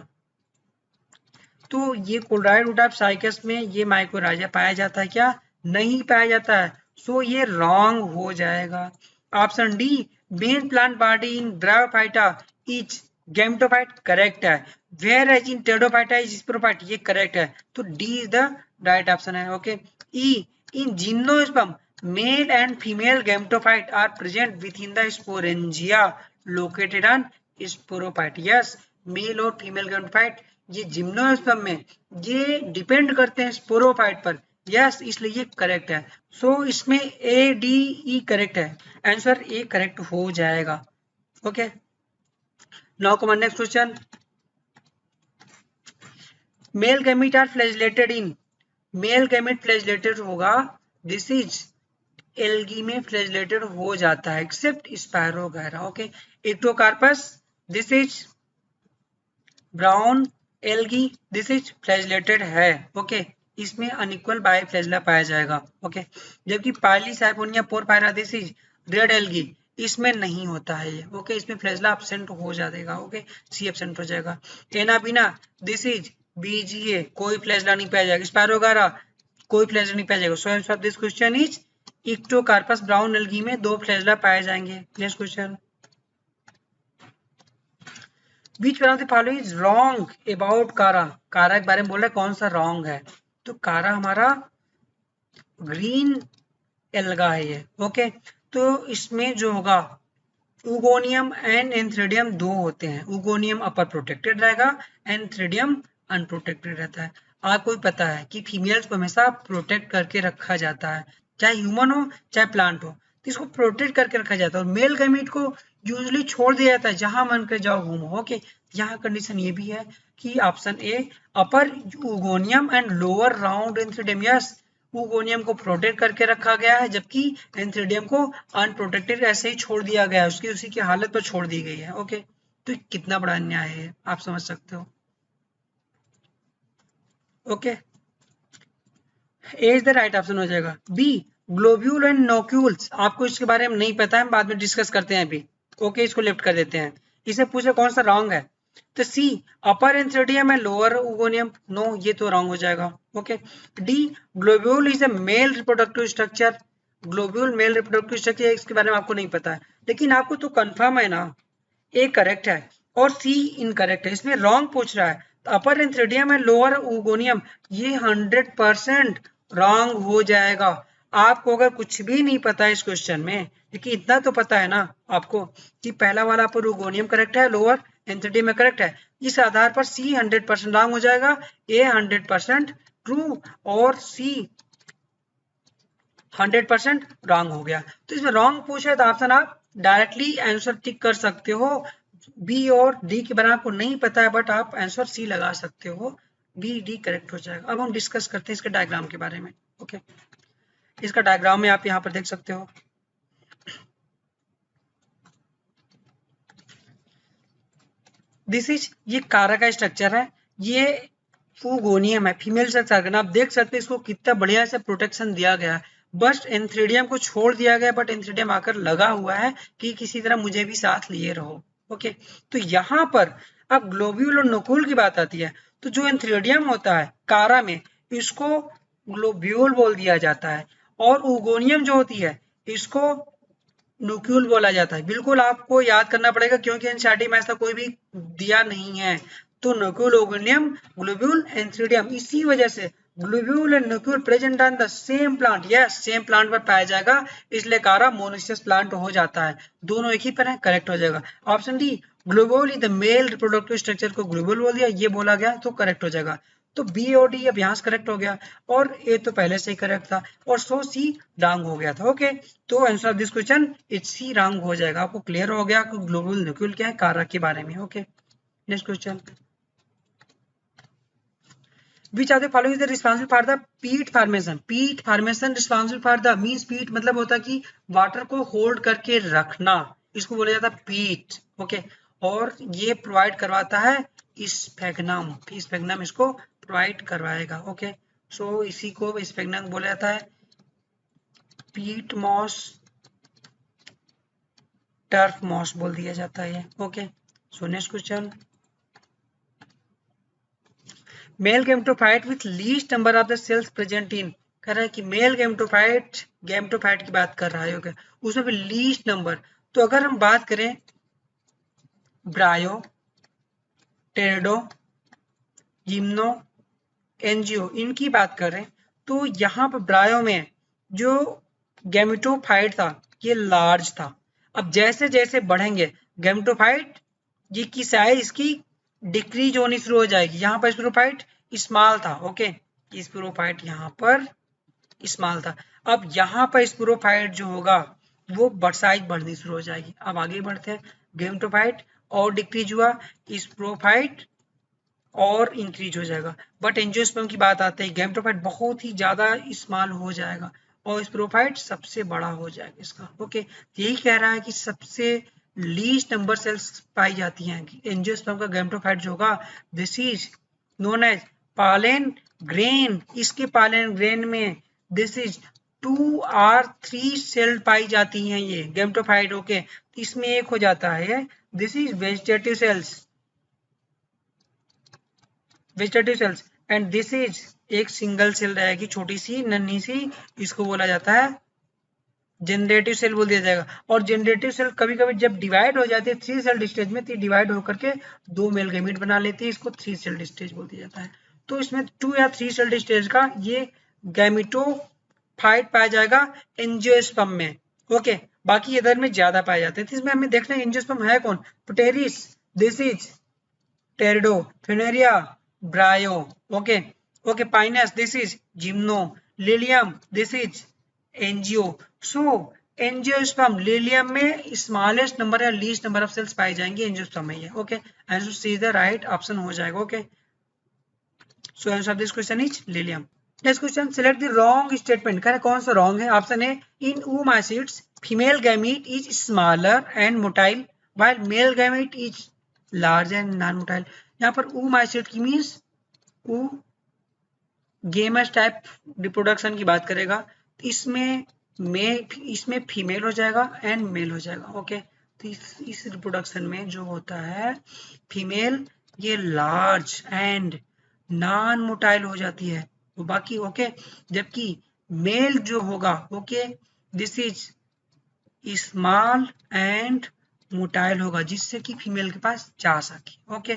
तो ये क्लोराइड रूट ऑफ साइकस में ये माइकोराइजा पाया जाता है क्या? नहीं पाया जाता है। सो ये रॉन्ग हो जाएगा। Option D, main plant body in Bryophyta is gametophyte, correct है। Whereas in Pteridophyta is sporophyte, ये करेक्ट है। तो D is the right option है। Okay, E, in gymnosperm male and female gametophyte are present within the sporangia located on sporophyte. Yes, male और फीमेल गैमेटोफाइट ये जिम्नोस्पर्म में ये डिपेंड करते हैं स्पोरोफाइट पर। यस, इसलिए ये करेक्ट है। सो इसमें ए डी ई करेक्ट है, आंसर ए करेक्ट हो जाएगा। Okay, now come next question, male gamete are flagellated in, male gamete flagellated होगा, दिस इज एल्गी में फ्लैजिलेटेड हो जाता है except Spirogyra. Okay, Ectocarpus this is brown algae, this is flagellated है। ओके, इसमें अनइक्वल बाय फ्लैजिला पाया जाएगा। ओके, जबकि Polysiphonia Porphyra this is red algae, इसमें नहीं होता है ये। ओके, इसमें फ्लैजिला एब्सेंट हो जाएगा। ओके, सी एब्सेंट हो जाएगा। एनाबिना दिस इज बीजीए, कोई फ्लैजिला नहीं पाया जाएगा। स्पायरोगायरा कोई फ्लैजिला नहीं पाया जाएगा। So answer of this question is Ectocarpus brown algae में 2 फ्लैजिला पाए जाएंगे। Next question, Which one of the following is wrong about कारा? कारा के बारे में बोल रहा है, कौन सा रॉन्ग है? तो कारा हमारा ग्रीन एल्गा है ये। ओके, तो इसमें जो होगा उगोनियम एंड एंथ्रेडियम 2 होते हैं। उगोनियम अपर प्रोटेक्टेड रहेगा, एंथ्रेडियम अनप्रोटेक्टेड रहता है। आपको भी पता है कि फीमेल्स को हमेशा प्रोटेक्ट करके रखा जाता है, चाहे ह्यूमन हो चाहे प्लांट हो, तो इसको प्रोटेक्ट करके रखा जाता है। और मेल गैमीट को यूजुअली छोड़ दिया जाता है, जहां मन कर जाओ घूमो। ओके, यहाँ कंडीशन ये भी है कि option A, upper oogonium and lower round antheridium, yes, oogonium को प्रोटेक्ट करके रखा गया है, जबकि एंथ्रेडियम को अनप्रोटेक्टेड ऐसे ही छोड़ दिया गया है, उसकी उसी की हालत पर छोड़ दी गई है। ओके, तो कितना बड़ा अन्याय है, आप समझ सकते हो। Okay, A is the right option हो जाएगा। बी, ग्लोब्यूल एंड नोक्यूल्स, आपको इसके बारे में नहीं पता है, बाद में डिस्कस करते हैं अभी। ओके, इसको लेफ्ट कर देते हैं। इसे पूछे कौन सा रॉन्ग है, तो सी, अपर एंथ्रेडियम एंड लोअर उगोनियम, नो, ये तो रॉन्ग हो जाएगा। Okay, D, globule is a male reproductive structure, globule male reproductive structure, इसके बारे में आपको नहीं पता है, लेकिन आपको तो कंफर्म है ना, ए करेक्ट है और सी इनकरेक्ट है। इसमें रॉन्ग पूछ रहा है, तो अपर एंथ्रेडियम एंड लोअर उगोनियम ये 100% रॉन्ग हो जाएगा। आपको अगर कुछ भी नहीं पता है इस क्वेश्चन में, लेकिन इतना तो पता है ना आपको कि पहला वाला अपर उगोनियम करेक्ट है, लोअर एंथ्रेडियम में करेक्ट है, इस आधार पर सी 100% रॉन्ग हो जाएगा, ए 100% ट्रू और सी 100% रॉन्ग हो गया। तो इसमें रॉन्ग पूछा है तो ऑप्शन आप डायरेक्टली आंसर टिक कर सकते हो। बी और डी के बारे में आपको नहीं पता है, बट आप आंसर सी लगा सकते हो, बी डी करेक्ट हो जाएगा। अब हम डिस्कस करते हैं इसके डायग्राम के बारे में। ओके, इसका डायग्राम में आप यहाँ पर देख सकते हो। दिस इज, ये कारा का स्ट्रक्चर है, ये फूगोनियम है, फीमेल सेक्स ऑर्गन। आप देख सकते हैं इसको कितना बढ़िया से प्रोटेक्शन दिया गया है, बस एंथ्रेडियम को छोड़ दिया गया, बट एंथ्रेडियम आकर लगा हुआ है कि किसी तरह मुझे भी साथ लिए रहो। ओके, तो यहाँ पर अब ग्लोब्यूल और नोक्यूल की बात आती है, तो जो एंथ्रेडियम होता है कारा में, इसको ग्लोब्यूल बोल दिया जाता है, और उगोनियम जो होती है इसको न्यूक्लियोल बोला जाता है। बिल्कुल आपको याद करना पड़ेगा क्योंकि एनसीईआरटी में ऐसा कोई भी दिया नहीं है। तो न्यूक्लियोल ऑर्गेनियम, ग्लोब्यूल एंड थ्रीडियम, इसी वजह से globule and nucule present on the same plant, yes same plant पर पाया जाएगा, इसलिए कारा मोनोसियस प्लांट हो जाता है। दोनों एक ही पर है, करेक्ट हो जाएगा। Option D, globule is the male reproductive structure को ग्लोब्यूल बोल दिया, ये बोला गया तो करेक्ट हो जाएगा। तो बी और डी अब यहाँ से करेक्ट हो गया, और ए तो पहले से ही करेक्ट था, और सो सी रॉन्ग हो गया था। ओके, तो answer of this question it's C wrong हो जाएगा। आपको क्लियर हो गया कि ग्लोबल न्यूक्लियोल क्या है, कारा के बारे में। Okay, next question, which of the following is the responsible for the peat formation? peat formation responsible for the means, peat मतलब होता है कि वाटर को होल्ड करके रखना, इसको बोला जाता है पीट। ओके, और ये प्रोवाइड करवाता है स्फेग्नम, स्फेग्नम इसको प्रोवाइड करवाएगा। ओके, सो इसी को स्फेग्नम बोला जाता है, पीट मॉस, टर्फ मॉस बोल दिया जाता है। Okay, so next question, male gametophyte with least number of the cells present in, कह रहा है कि मेल गैमेटोफाइट की बात कर रहा है। ओके, उसमें भी लीस्ट नंबर, तो अगर हम बात करें ब्रायो, टेरेडो, जिम्नो, एनजियो, इनकी बात करें तो यहाँ पर ब्रायो में जो गैमेटोफाइट था ये लार्ज था। अब जैसे जैसे बढ़ेंगे गैमेटोफाइट ये की साइज इसकी डिक्रीज होनी शुरू हो जाएगी। यहाँ पर स्पोरोफाइट स्मॉल था। ओके, स्पोरोफाइट यहाँ पर स्मॉल था, अब यहाँ पर स्पोरोफाइट जो होगा वो साइज बढ़नी शुरू हो जाएगी। अब आगे बढ़ते हैं, गैमेटोफाइट और डिक्रीज हुआ, स्पोरोफाइट और इंक्रीज हो जाएगा। बट एंजियोस्पर्म की बात आते हैं, गैमेटोफाइट बहुत ही ज्यादा स्मॉल हो जाएगा और स्पोरोफाइट सबसे बड़ा हो जाएगा इसका। ओके, यही कह रहा है कि सबसे लीस्ट नंबर सेल्स पाई जाती हैं कि एंजियोस्पर्म का गैमेटोफाइट जो होगा this is known as pollen grain, इसके पालेन ग्रेन में दिस इज 2 और 3 सेल पाई जाती हैं ये गैमेटोफाइट। ओके, इसमें एक हो जाता है this is vegetative cells, vegetative cells, and this is एक सिंगल सेल रहेगी छोटी सी नन्ही सी, इसको बोला जाता है जनरेटिव सेल बोल दिया जाएगा। और जनरेटिव सेल कभी कभी जब डिवाइड हो जाती है 3 सेल स्टेज में, तो डिवाइड होकर के 2 मेल गैमीट बना लेती है, इसको 3 सेल स्टेज बोल दिया जाता है। तो इसमें 2 या 3 सेल स्टेज का ये गैमेटोफाइट पाया जाएगा एंजियोस्पर्म में। ओके, बाकी इधर में ज्यादा पाए जाते हैं। तो इसमें हमें देखना है एंजियोस्पर्म है कौन, Pteris, this is pterido, Funaria, bryo. Okay okay, Pinus, this is gymno, Lilium, this is angio. So angiosperm Lilium में स्मॉलेस्ट नंबर या लीस्ट नंबर ऑफ सेल्स पाए जाएंगे एंजियोस्पर्म में ही। Okay, answer C is the right option हो जाएगा। Okay, so answer of this question is Lilium. Next question, select the wrong statement, कह रहे कौन सा रॉन्ग है। Option A, in oomacids female gamete is smaller and motile while male gamete is large and non motile. यहाँ पर oomacids की मीन्स गेमस टाइप रिप्रोडक्शन की बात करेगा, इसमें फीमेल हो जाएगा एंड मेल हो जाएगा। ओके, तो इस रिप्रोडक्शन में जो होता है फीमेल ये लार्ज एंड नॉन मोटाइल हो जाती है, तो बाकी ओके, जबकि मेल जो होगा okay this is small and motile होगा, जिससे कि फीमेल के पास जा सके। ओके,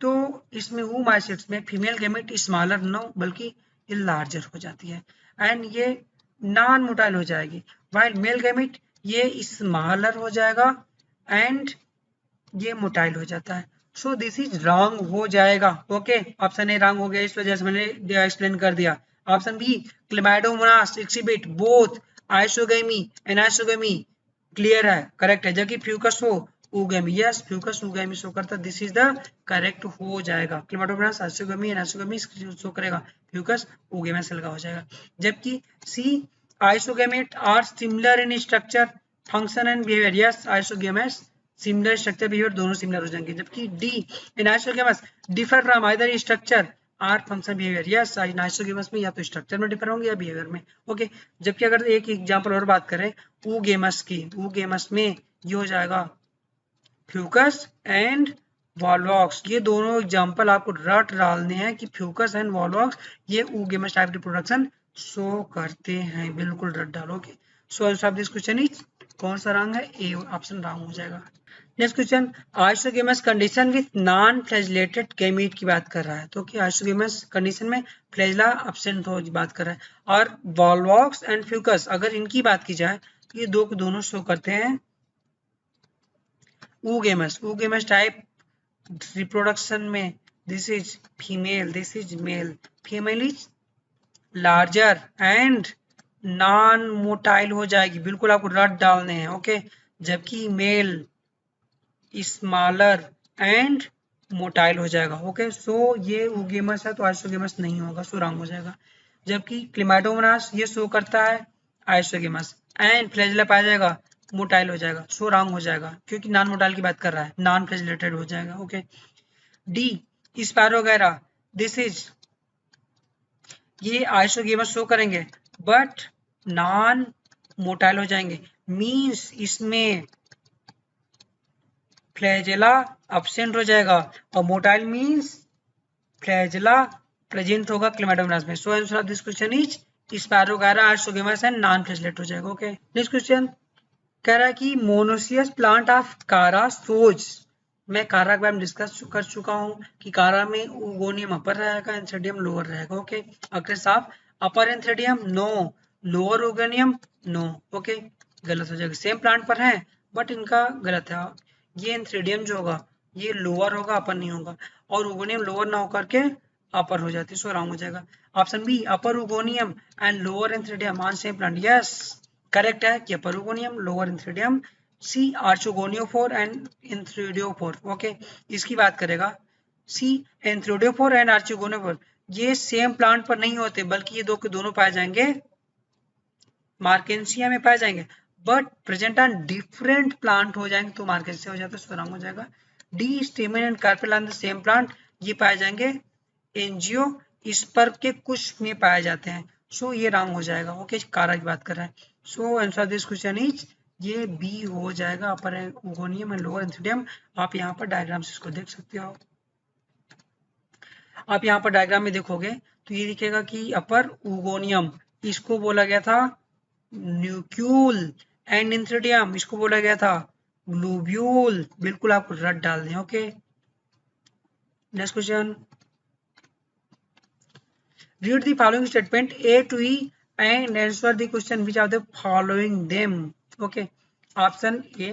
तो इसमें oomacids में फीमेल गैमेट स्मॉलर नो बल्कि ये लार्जर हो जाती है एंड ये नॉन मोटाइल हो जाएगी, वाइल मेल गैमेट ये स्मॉलर हो जाएगा एंड ये मोटाइल हो जाता है। सो दिस इज रॉन्ग हो जाएगा। ओके, ऑप्शन ए रॉन्ग हो गया, इस वजह से मैंने एक्सप्लेन कर दिया। Option B, Chlamydomonas exhibit both isogamy and isogamy, clear है, करेक्ट है। जबकि फ्यूकस हो oogamie, yes Fucus oogamie show करता है, दिस इज द करेक्ट हो जाएगा। Chlamydomonas isogamy and isogamy show करेगा, फ्यूकस oogamous सेल का हो जाएगा। जबकि C, isogamete are similar in structure function and behaviour, yes isogamous similar structure behaviour दोनों सिमिलर हो जाएंगे। जबकि D, in isogamous differ from either structure or function behaviour, yes isogamous में या तो स्ट्रक्चर में डिफर होंगे या बिहेवियर में। ओके, जबकि अगर एक एग्जांपल और बात करें oogamous की, oogamous में ये हो जाएगा फ्यूकस एंड वॉलवॉक्स, ये दोनों एग्जांपल आपको रट डालने हैं कि फ्यूकस एंड वॉलवॉक्स ये oogamous टाइप रिप्रोडक्शन शो करते हैं, बिल्कुल रट डालोगे। सो answer of this question is कौन सा रंग है? ए ऑप्शन रॉन्ग हो जाएगा। Next question, isogamous condition with non flagellated gamete की बात कर रहा है। तो कि आइसोगेमस कंडीशन में फ्लैजिला एब्सेंट हो बात कर रहा है। और वॉल्वॉक्स एंड फ्यूकस अगर इनकी बात की जाए तो ये दोनों शो करते हैं oogemus। oogemus टाइप रिप्रोडक्शन में this is female, this is male. Female is larger and non motile हो जाएगी, बिल्कुल आपको रट डालने हैं। ओके, जबकि मेल स्मॉलर एंड मोटाइल हो जाएगा। ओके, सो ये oogemus है तो आइसोगेमस नहीं होगा, सो रॉन्ग हो जाएगा। जबकि क्लेमाइडोमोनास ये शो करता है आइसोगेमस एंड फ्लैजिला पाया जाएगा मोटाइल हो जाएगा, सो रॉन्ग हो जाएगा क्योंकि नॉन मोटाइल की बात कर रहा है, नॉन फ्लैजिलेटेड हो जाएगा। ओके, डी स्पैरो वगैरह दिस इज ये आइसोगेमस शो करेंगे बट नॉन मोटाइल हो जाएंगे, मींस इसमें फ्लैजिला एब्सेंट हो जाएगा और मोटाइल मींस फ्लैजिला प्रेजेंट होगा क्लेमाइडोमोनास में। So answer of this question is Spirogyra isogamous and non flagellate हो जाएगा। ओके, नेक्स्ट क्वेश्चन कह रहा है कि मोनोसियस प्लांट ऑफ कारा सोज। मैं कारा के बारे में डिस्कस कर चुका हूँ कि कारा में ओगोनियम अपर रहेगा, एंथ्रेडियम लोअर रहेगा। ओके, अक्रेस of upper antheridium no, lower oogonium no. Okay, गलत हो जाएगा, सेम प्लांट पर है बट इनका गलत है। ये एंथ्रेडियम जो होगा ये लोअर होगा, अपर नहीं होगा, और ओगोनियम लोअर ना होकर के अपर हो जाती है, सो रॉन्ग हो जाएगा। Option B upper oogonium and lower antheridium on same plant, yes correct है कि upper oogonium lower antheridium. C archegoniophore and antheridiophore. Okay, इसकी बात करेगा सी एंथ्रेडियोफोर एंड आर्चोगोनियोफोर ये सेम प्लांट पर नहीं होते बल्कि ये दो के दोनों पाए जाएंगे मार्केंसिया में पाए जाएंगे, but present on different plant हो जाएंगे तो मार्केंसिया हो जाता है, सो रॉन्ग हो जाएगा। D स्टेमन and carpel on the same plant ये पाए जाएंगे एंजियो स्पर्म के कुछ में पाए जाते हैं, सो ये रॉन्ग हो जाएगा। ओके, कारा की बात कर रहा है, so answer this question is ये बी हो जाएगा, अपर ओगोनियम एंड लोअर एंथ्रेडियम। आप यहाँ पर डायग्राम से इसको देख सकते हो। आप यहाँ पर डायग्राम में देखोगे तो ये दिखेगा कि अपर ओगोनियम इसको बोला गया था न्यूक्यूल एंड एंथ्रेडियम इसको बोला गया था ग्लोब्यूल, बिल्कुल आपको रट डाल दें। Okay, next question, read the following statement A to E and answer the question which are the following them. Okay, option A,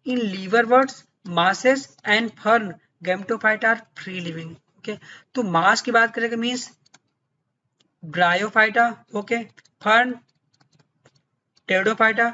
in liverworts masses and fern gametophyte are free living. Okay, तो मास की बात करेंगे मीन्स ब्रायोफाइटा, ओके, फर्न टेरोडोफाइटा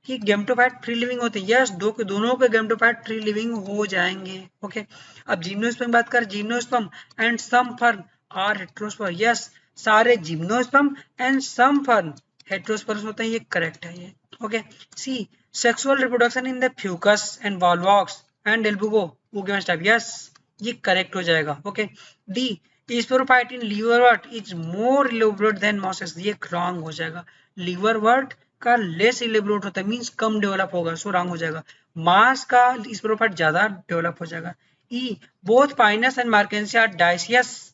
की गेमेटोफाइट फ्री लिविंग होते हैं, यस दोनों के गेमेटोफाइट फ्री लिविंग हो जाएंगे। ओके, अब जिम्नोस्पर्म बात करें, gymnosperm and some fern are heterosperm, yes सारे gymnosperm and some fern heterosperm होते हैं, ये करेक्ट है ये। Okay, C sexual reproduction in the Fucus and Volvox and Albugo oogemus type, yes ये करेक्ट हो जाएगा। Okay, D sporophyte in liverwort is more elaborate than mosses, ये रॉन्ग हो जाएगा। लिवरवर्ट का लेस इलेबोरेट होता है मींस कम डेवलप होगा, सो रॉन्ग हो जाएगा। मास का स्पोरोफाइट ज्यादा डेवलप हो जाएगा। E both Pinus and Marchantia are dioecious,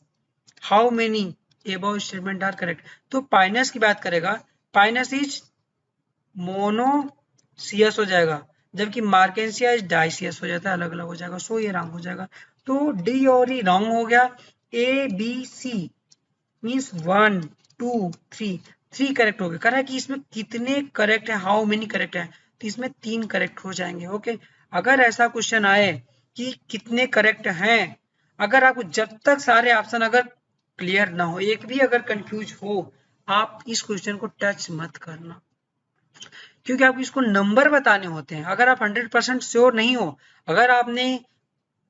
how many above statement are correct. तो पाइनस की बात करेगा, पाइनस इज मोनोसियस हो जाएगा, जबकि मार्केंसिया इज डायसियस हो जाता है, अलग अलग हो जाएगा, सो ये रॉन्ग हो जाएगा। तो डी और ई रॉन्ग हो गया। A B C means 1 2 3 3 correct हो गए। कह रहा है कि इसमें कितने करेक्ट है, हाउ मेनी करेक्ट है, तो इसमें 3 करेक्ट हो जाएंगे। ओके, अगर ऐसा क्वेश्चन आए कि कितने करेक्ट हैं, अगर आपको जब तक सारे ऑप्शन अगर क्लियर ना हो, एक भी अगर कंफ्यूज हो, आप इस क्वेश्चन को टच मत करना, क्योंकि आपको इसको नंबर बताने होते हैं। अगर आप 100% श्योर नहीं हो, अगर आपने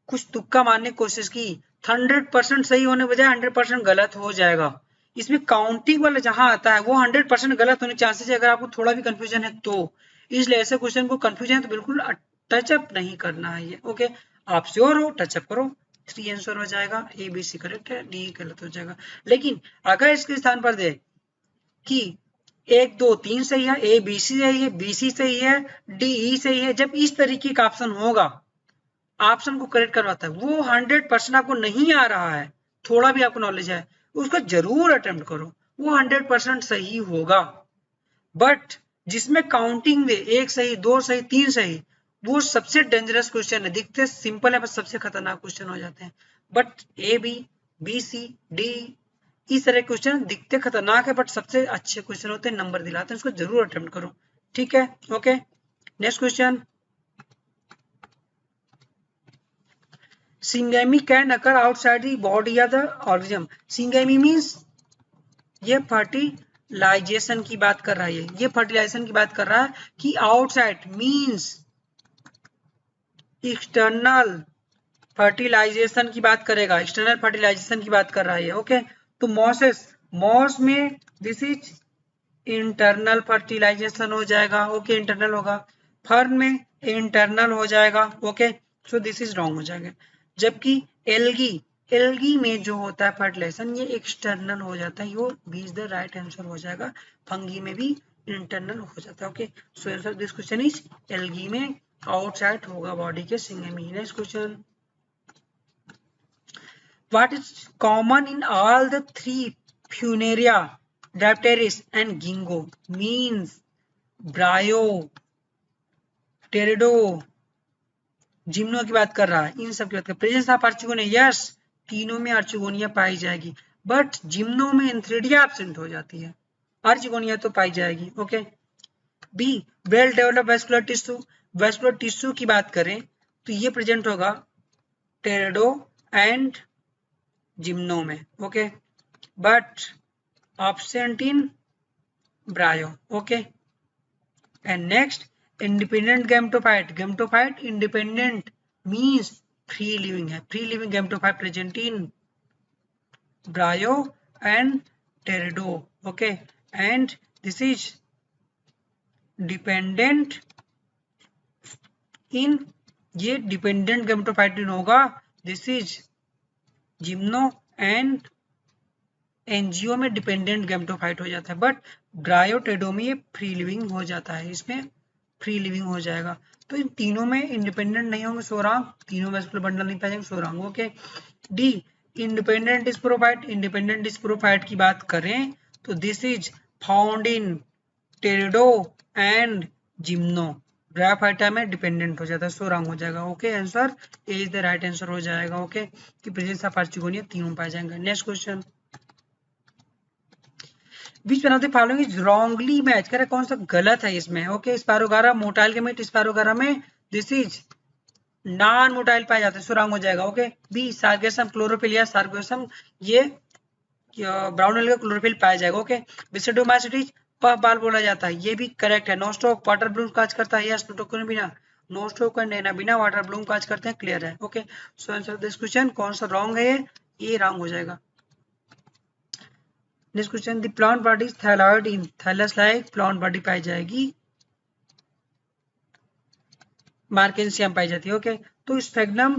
कुछ तुक्का मारने की कोशिश की, 100% सही होने बजाय 100% गलत हो जाएगा। इसमें काउंटिंग वाला जहां आता है वो 100% गलत होने चांसेस है, अगर आपको थोड़ा भी कंफ्यूजन है तो। इसलिए ऐसे क्वेश्चन को कंफ्यूजन है तो बिल्कुल टचअप नहीं करना है ये। ओके, आप श्योर हो टचअप करो, 3 आंसर हो जाएगा, ए बी सी करेक्ट है, डी गलत हो जाएगा। लेकिन अगर इसके स्थान पर दे कि 1 2 3 सही है, ए बी सी सही है, बी सी सही है, डी ई सही है, जब इस तरीके का ऑप्शन होगा ऑप्शन को करेक्ट करवाता है, वो 100% आपको नहीं आ रहा है, थोड़ा भी आपको नॉलेज है, उसको जरूर अटेम्प्ट करो, वो 100% सही होगा। बट जिसमें काउंटिंग में 1 सही 2 सही 3 सही, वो सबसे डेंजरस क्वेश्चन है। दिखते सिंपल है बस सबसे खतरनाक क्वेश्चन हो जाते हैं। But A B C D इस तरह क्वेश्चन दिखते खतरनाक है बट सबसे अच्छे क्वेश्चन होते हैं, नंबर दिलाते हैं। उसको जरूर अटेम्प्ट करो, ठीक है। Okay, next question. Syngamy can occur outside the body या द ऑर्गेनिज्म। सिंगेमी मीन्स ये फर्टिलाइजेशन की बात कर रहा है, ये फर्टिलाइजेशन की बात कर रहा है कि आउटसाइड मीन्स एक्सटर्नल फर्टिलाइजेशन की बात करेगा, एक्सटर्नल फर्टिलाइजेशन की बात कर रहा है। ओके, तो मॉस में दिस इज इंटरनल फर्टिलाइजेशन हो जाएगा। ओके, इंटरनल होगा। फर्न में इंटरनल हो जाएगा। Okay, so this is wrong हो जाएगा। जबकि एल्गी में जो होता है फर्टिलाइजेशन ये एक्सटर्नल हो जाता है, वो B is the right answer हो जाएगा। फंगी में भी इंटरनल हो जाता है। Okay, so answer this question is algae में आउटसाइड होगा बॉडी के syngamy. Next question. What is common in all the three Funaria, Dipteris and Ginkgo? Means Brio, Pterido, gymno की बात कर रहा है, इन सब की बात कर। प्रेजेंस ऑफ आर्चिगोनिया, यस, तीनों में आर्चिगोनिया पाई जाएगी बट जिम्नो में एंथ्रेडिया एब्सेंट हो जाती है, आर्चिगोनिया तो पाई जाएगी। Okay, be well developed vascular tissue. Vascular tissue की बात करें तो ये प्रेजेंट होगा टेरेडो एंड जिम्नो में। Okay, but absent in Brio. Okay, and next independent gametophyte. Gametophyte independent means free living है, free living gametophyte present in Brio and Teredo. Okay, and this is dependent in, ये dependent gametophyte होगा, this is Gymno and NGO में डिपेंडेंट गैमेटोफाइट हो जाता है बट ब्रायोटेडो में ये फ्री लिविंग हो जाता है, इसमें फ्री लिविंग हो जाएगा। तो इन तीनों में इंडिपेंडेंट नहीं होंगे, सोरांग, तीनों वेस्कुलर बंडल नहीं पाए जाएंगे, Sorang. Okay, D independent sporophyte. Independent sporophyte की बात करें तो this is found in टेरिडो and gymno. Bryophyta में डिपेंडेंट हो जाता है, सोरांग हो जाएगा। Okay, answer A is the right answer हो जाएगा। ओके, कि प्रेजेंस ऑफ आर्चिगोनिया तीनों पाए जाएंगे। Next question. Which one of the following is wrongly match? कह रहा कौन सा गलत है इसमें। ओके, स्पारोगारा मोटाइल गेमेट, स्पारोगारा में दिस इज नॉन मोटाइल पाया जाता है, सो रॉन्ग हो जाएगा। Okay, B Sargassum chlorophyll, Sargassum ये ब्राउन एल्गा क्लोरोफिल पाया जाएगा। ओके, बिस्टोमाइसिटीज पफ बाल बोला जाता है, ये भी करेक्ट है। नोस्टोक वाटर ब्लूम काज करता है, यस, बिना नोस्टोक एंड बिना वाटर ब्लूम काज करते हैं, क्लियर है। Okay, so answer this question कौन सा रॉन्ग है, ये रॉन्ग हो जाएगा। Next question, the plant body is thalloid in thallus like plant body पाई जाएगी, मार्केंसियम पाई जाती है। ओके, तो स्फेग्नम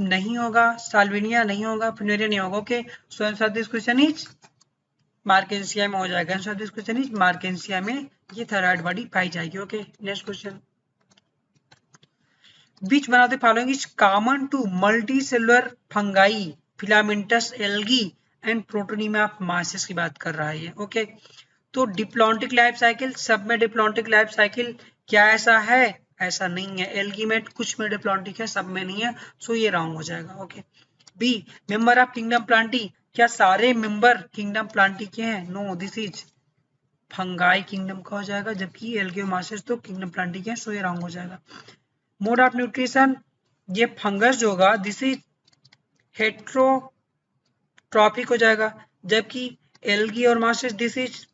नहीं होगा, साल्विनिया नहीं होगा, फ्यूनेरिया नहीं होगा। Okay, so answer this question is मार्केंसिया में हो जाएगा। आंसर दिस क्वेश्चन इज मार्केंसिया में ये थायराइड बॉडी पाई जाएगी। Okay, next question. Which one of the following is common to multicellular fungi, filamentous algae and Protonema of Marsis की बात कर रहा है ये। ओके, तो डिप्लॉन्टिक लाइफ साइकिल, सब में डिप्लॉन्टिक लाइफ साइकिल क्या ऐसा है? ऐसा नहीं है। एल्गी में कुछ में डिप्लॉन्टिक है, सब में नहीं है, सो ये रॉन्ग हो जाएगा। Okay, B member of kingdom plantae, क्या सारे मेंबर किंगडम प्लांटी के हैं? No, this is fungi kingdom का हो जाएगा, जबकि एल्गी मार्सिस तो किंगडम प्लांटी के हैं, सो ये रॉन्ग हो जाएगा। मोड ऑफ न्यूट्रिशन, ये फंगस जो होगा दिस इज हेट्रोट्रॉपिक हो जाएगा, जबकि एल्गी और मार्सिस दिस इज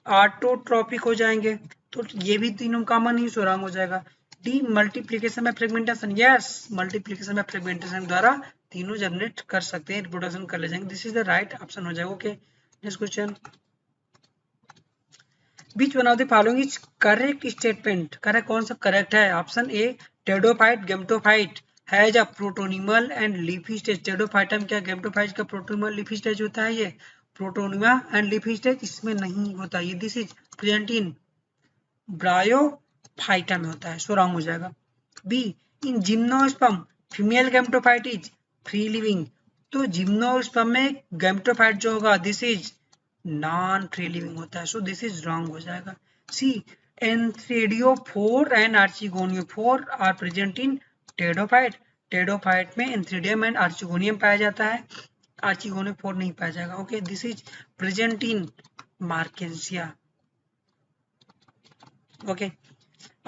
ऑटोट्रॉपिक हो जाएंगे, तो ये भी तीनों कॉमन ही, सो रॉन्ग हो जाएगा। डी मल्टीप्लिकेशन में फ्रेगमेंटेशन, यस, मल्टीप्लिकेशन में फ्रेगमेंटेशन द्वारा तीनों जनरेट कर सकते हैं, रिप्रोडक्शन कर ले जाएंगे, this is the right option हो जाएगा। Okay, next question. Which one of the following is correct statement? Correct कौन सा करेक्ट है? Option A pteridophyte gametophyte has a protonemal and leafy stage. Pteridophyte में क्या गेमेटोफाइट का प्रोटोनिमल लीफी स्टेज होता है, ये प्रोटोनिमा एंड लीफी स्टेज इसमें नहीं होता, ये this is present in Bryophyta में होता है, सो रॉन्ग हो जाएगा। B in gymnosperm female gametophyte is free living, तो जिम्नोस्पर्म में गेमेटोफाइट जो होगा this is non free living होता है, सो दिस इज रॉन्ग हो जाएगा। C antheridiophore and archegoniophore are present in pteridophyte. Pteridophyte में एंथ्रेडियम एंड आर्चिगोनियम पाया जाता है, आर्चिगोनियोफोर नहीं पाया जाएगा। Okay, this is present in मार्केंसिया। Okay,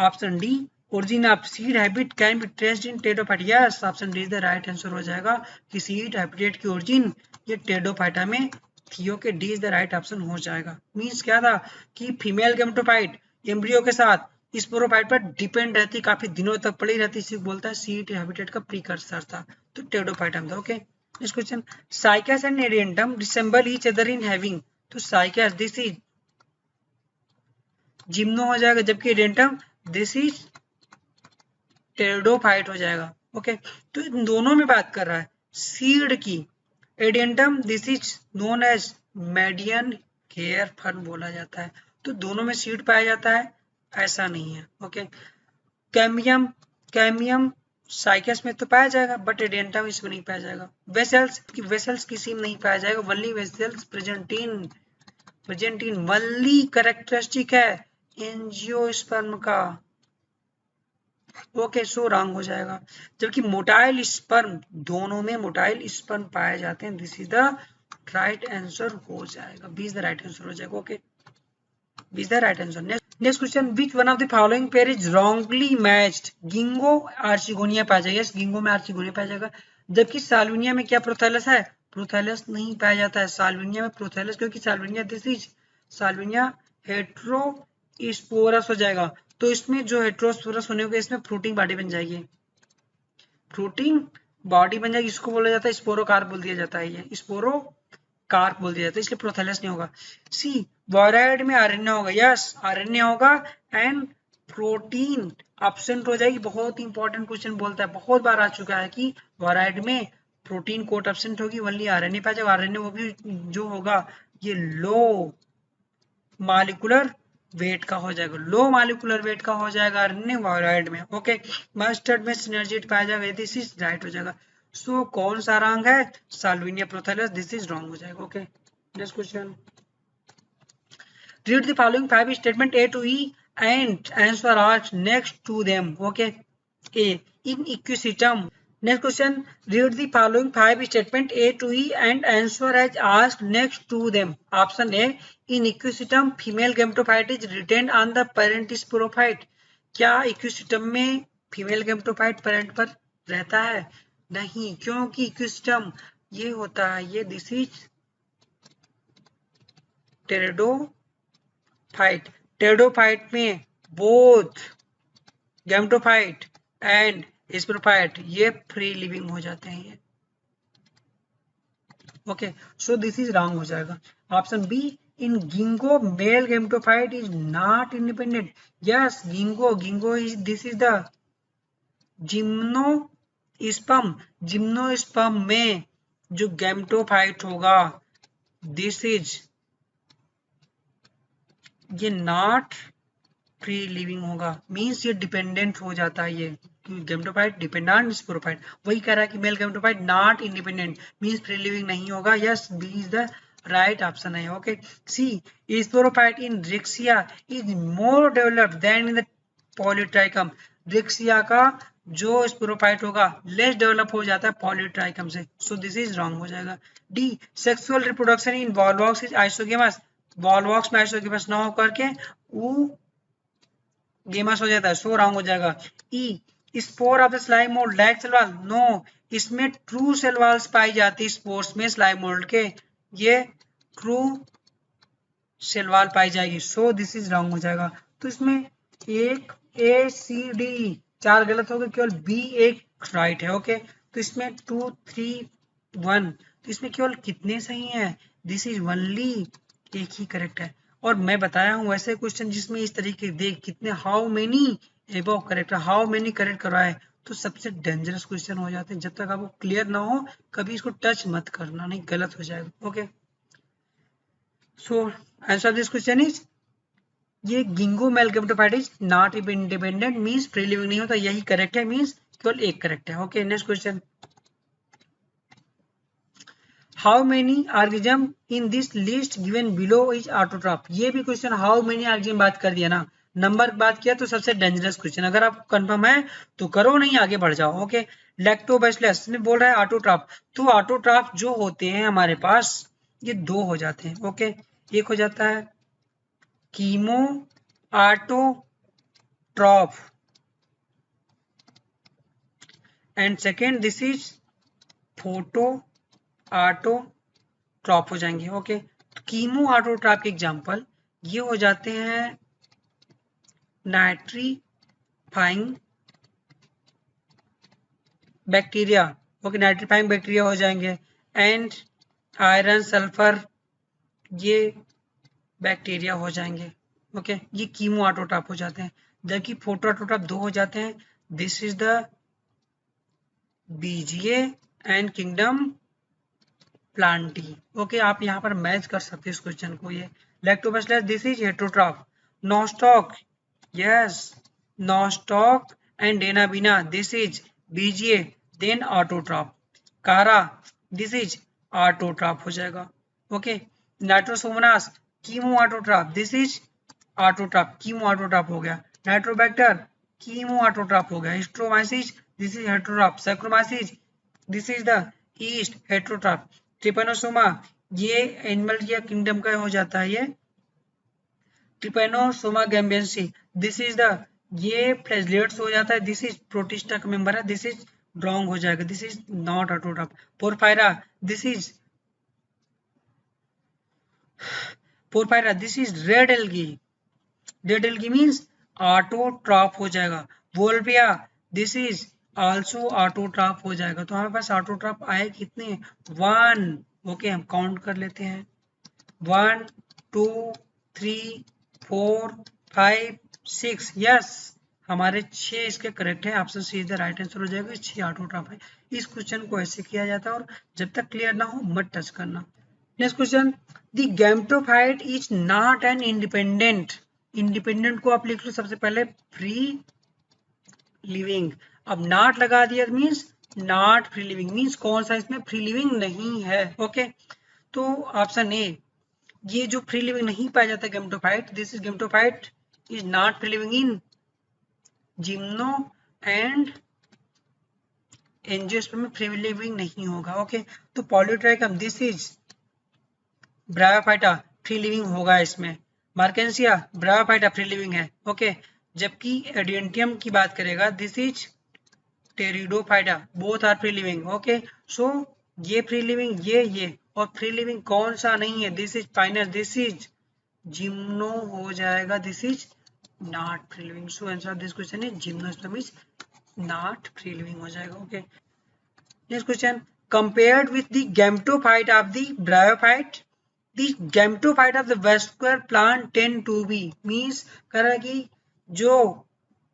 option D, origin of seed habit can be traced in pteridophyte. Yes, option D is the right answer हो जाएगा कि सीड हैबिटेट की ओरिजिन ये टेडोफाइटा में थी। Okay, D is the right option हो जाएगा। मींस क्या था कि फीमेल गैमेटोफाइट एम्ब्रियो के साथ स्पोरोफाइट पर डिपेंड रहती, काफी दिनों तक पड़ी रहती, इसी को बोलता है सीड हैबिटेट का प्रीकर्सर था, तो टेडोफाइटम था। Okay, next question, Cycas and Adiantum resemble each other in having. तो साइकस दिस इज जिम्नो हो जाएगा, जबकि एडेंटम दिस इज टेरिडोफाइट हो जाएगा। ओके, तो इन दोनों में बात कर रहा है सीड की। Adiantum this is known as maidenhair fern बोला जाता है, तो दोनों में सीड पाया जाता है ऐसा नहीं है। ओके, कैमियम, कैमियम साइकस में तो पाया जाएगा, बट एडेंटम इसमें नहीं पाया जाएगा। वेसल्स, वेसल्स किसी में नहीं पाया जाएगा, only vessels present in only characteristic है एंजियोस्पर्म का। ओके, सो रॉन्ग हो जाएगा। जबकि मोटाइल स्पर्म, दोनों में मोटाइल स्पर्म पाए जाते हैं, this is the right answer हो जाएगा, B is the right answer हो जाएगा। Okay, B is the right answer. Next question, which one of the following pair is wrongly matched. Ginkgo archegonia पाया जाएगा, गिंगो में आर्चिगोनिया पाया जाएगा, जबकि साल्विनिया में क्या प्रोथैलस है, प्रोथैलस नहीं पाया जाता है साल्विनिया में प्रोथैलस, क्योंकि Salvinia this is Salvinia heterosporous हो जाएगा। तो इसमें जो हेट्रोस्पोरस होने के इसमें फ्रूटिंग बॉडी बन जाएगी, फ्रूटिंग बॉडी बन जाएगी, इसको बोला जाता है स्पोरोकार्प बोल दिया जाता है, ये स्पोरोकार्प बोल दिया जाता है, इसलिए प्रोथैलस नहीं होगा। सी, बोराइड में आरएनए होगा, यस आरएनए होगा, एंड प्रोटीन एब्सेंट हो जाएगी। बहुत इंपॉर्टेंट क्वेश्चन बोलता है, बहुत बार आ चुका है कि बोराइड में प्रोटीन कोट एब्सेंट होगी, ओनली आरएनए पाया जाएगा। आरएनए वो भी जो होगा ये लो मॉलिक्यूलर वेट का हो जाएगा, लो मॉलिक्यूलर वेट का हो जाएगा आरएनए बोराइड में। ओके, मस्टर्ड में सिनर्जिड पाया जाएगा, दिस इज राइट हो जाएगा। सो कौन सा रॉन्ग है, Salvinia prothallus, this is wrong हो जाएगा। Okay, next question, read the following 5 statement A to E and answer asked next to them. Okay, A, in equisetum. Next question, read the following 5 statement A to E and answer as asked next to them. Option A, in equisetum female gametophyte is retained on the parent sporophyte. क्या equisetum में female gametophyte parent पर रहता है? नहीं, क्योंकि equisetum ये होता है, ये दिस इज टेरिडोफाइट। टेरिडोफाइट में बोथ गैमेटोफाइट एंड स्पोरोफाइट ये फ्री लिविंग हो जाते हैं ये। Okay, so this is wrong हो जाएगा। Option B, in Ginkgo male gametophyte is not independent. Yes, Ginkgo is this is the gymnosperm. Gymnosperm में जो गैमेटोफाइट होगा दिस इज ये नॉट फ्री लिविंग होगा, मींस ये डिपेंडेंट हो जाता है, ये गैमेटोफाइट डिपेंडेंट स्पोरोफाइट। वही कह रहा है कि male gametophyte not independent means free living नहीं होगा। Yes, B is the right option है। Okay, C, sporophyte in Riccia is more developed than in the Polytrichum. Riccia का जो स्पोरोफाइट होगा लेस डेवलप हो जाता है पॉलीट्राइकम से, सो दिस इज रॉन्ग हो जाएगा। D, sexual reproduction in Volvox is isogamous. Volvox में आइसोगेमस ना होकर के वो गेमस हो जाता है, सो रॉन्ग हो जाएगा। E, spore of the slime mould lack cell wall. No, इसमें ट्रू सेल वॉल्स पाई जाती है स्पोर्स में स्लाइम मोल्ड के, ये ट्रू सेल वॉल पाई जाएगी, सो दिस इज रॉन्ग हो जाएगा। तो इसमें एक ए सी डी 4 गलत हो गए, केवल बी एक राइट है। ओके, तो इसमें 2 3 1, तो इसमें केवल कितने सही हैं, दिस इज ओनली एक ही करेक्ट है। और मैं बताया हूँ ऐसे क्वेश्चन जिसमें इस तरीके देख कितने how many above correct, how many correct करवाए, तो सबसे डेंजरस क्वेश्चन हो जाते हैं। जब तक आपको क्लियर ना हो कभी इसको टच मत करना, नहीं गलत हो जाएगा। Okay, so answer this question is ये Ginkgo male gametophyte is not independent means free living नहीं होता, यही करेक्ट है, मींस केवल एक करेक्ट है। Okay, next question, how many organism in this list given below is autotroph. ये भी क्वेश्चन हाउ मेनी ऑर्गेनिज्म बात कर दिया ना, नंबर की बात किया तो सबसे डेंजरस क्वेश्चन, अगर आपको कंफर्म है तो करो, नहीं आगे बढ़ जाओ। ओके, लैक्टोबैसिलस में बोल रहा है ऑटोट्रॉफ, तो ऑटोट्रॉफ जो होते हैं हमारे पास ये दो हो जाते हैं। ओके, एक हो जाता है chemo autotroph and second this is photo autotroph हो जाएंगे। ओके, तो कीमो ऑटोट्रॉफ के एग्जांपल ये हो जाते हैं nitrifying bacteria. Okay, nitrifying bacteria हो जाएंगे एंड आयरन सल्फर ये बैक्टीरिया हो जाएंगे। ओके, ये कीमो ऑटोट्रॉफ हो जाते हैं, जबकि फोटो ऑटोट्रॉफ दो हो जाते हैं। This is the BGA and kingdom plantae. Okay, आप यहाँ पर मैच कर सकते हैं इस क्वेश्चन को। ये Lactobacillus this is heterotroph, Nostoc yes Nostoc and Anabaena this is BGA then autotroph, Chara this is autotroph हो जाएगा। Okay, Nitrosomonas chemoautotroph this is autotroph, chemoautotroph हो गया। नाइट्रोबैक्टर कीमो ऑटोट्रॉफ हो गया। हिस्ट्रोमाइसिस this is heterotroph, Saccharomyces this is the yeast heterotroph. Trypanosoma ये एनिमल या किंगडम का हो जाता है, ये Trypanosoma gambiense this is the ये फ्लैजिलेट्स हो जाता है, दिस इज प्रोटिस्टा का मेंबर है, दिस इज रॉन्ग हो जाएगा, this is not autotroph. Porphyra this is porphyra this is red algae, red algae means autotroph हो जाएगा। वोल्विया दिस इज आल्सो ऑटोट्रॉफ हो जाएगा। तो हमारे पास ऑटोट्रॉफ आए कितने, 1। ओके, हम काउंट कर लेते हैं 1 2 3 4 5 6 यस, हमारे 6 इसके करेक्ट है। Option C is the right answer हो जाएगा, 6 ऑटोट्रॉफ है। इस क्वेश्चन को ऐसे किया जाता है और जब तक क्लियर ना हो मत टच करना। Next question, the gametophyte is not an independent, independent को आप लिख लो सबसे पहले फ्री लिविंग। अब नॉट लगा दिया means not free living, means कौन सा इसमें फ्री लिविंग नहीं है। ओके, तो ऑप्शन ए ये जो फ्री लिविंग नहीं पाया जाता gametophyte, this is gametophyte is not free living in gymno and angiosperm में फ्री लिविंग नहीं होगा। ओके, तो Polytrichum this is Bryophyta free living होगा इसमें। मार्केंसिया ब्रायोफाइटा फ्री लिविंग है। ओके, जबकि एडियंटियम की बात करेगा this is Pteridophyta, both are free living. Okay, so ये फ्री लिविंग ये और फ्री लिविंग कौन सा नहीं है, this is Pinus, this is gymno हो जाएगा, this is not free living. So answer of this question is gymnosperm is not free living हो जाएगा। Okay, next question, compared with the gametophyte of the bryophyte the gametophyte of the vascular plant tend to be means कह रहा है कि जो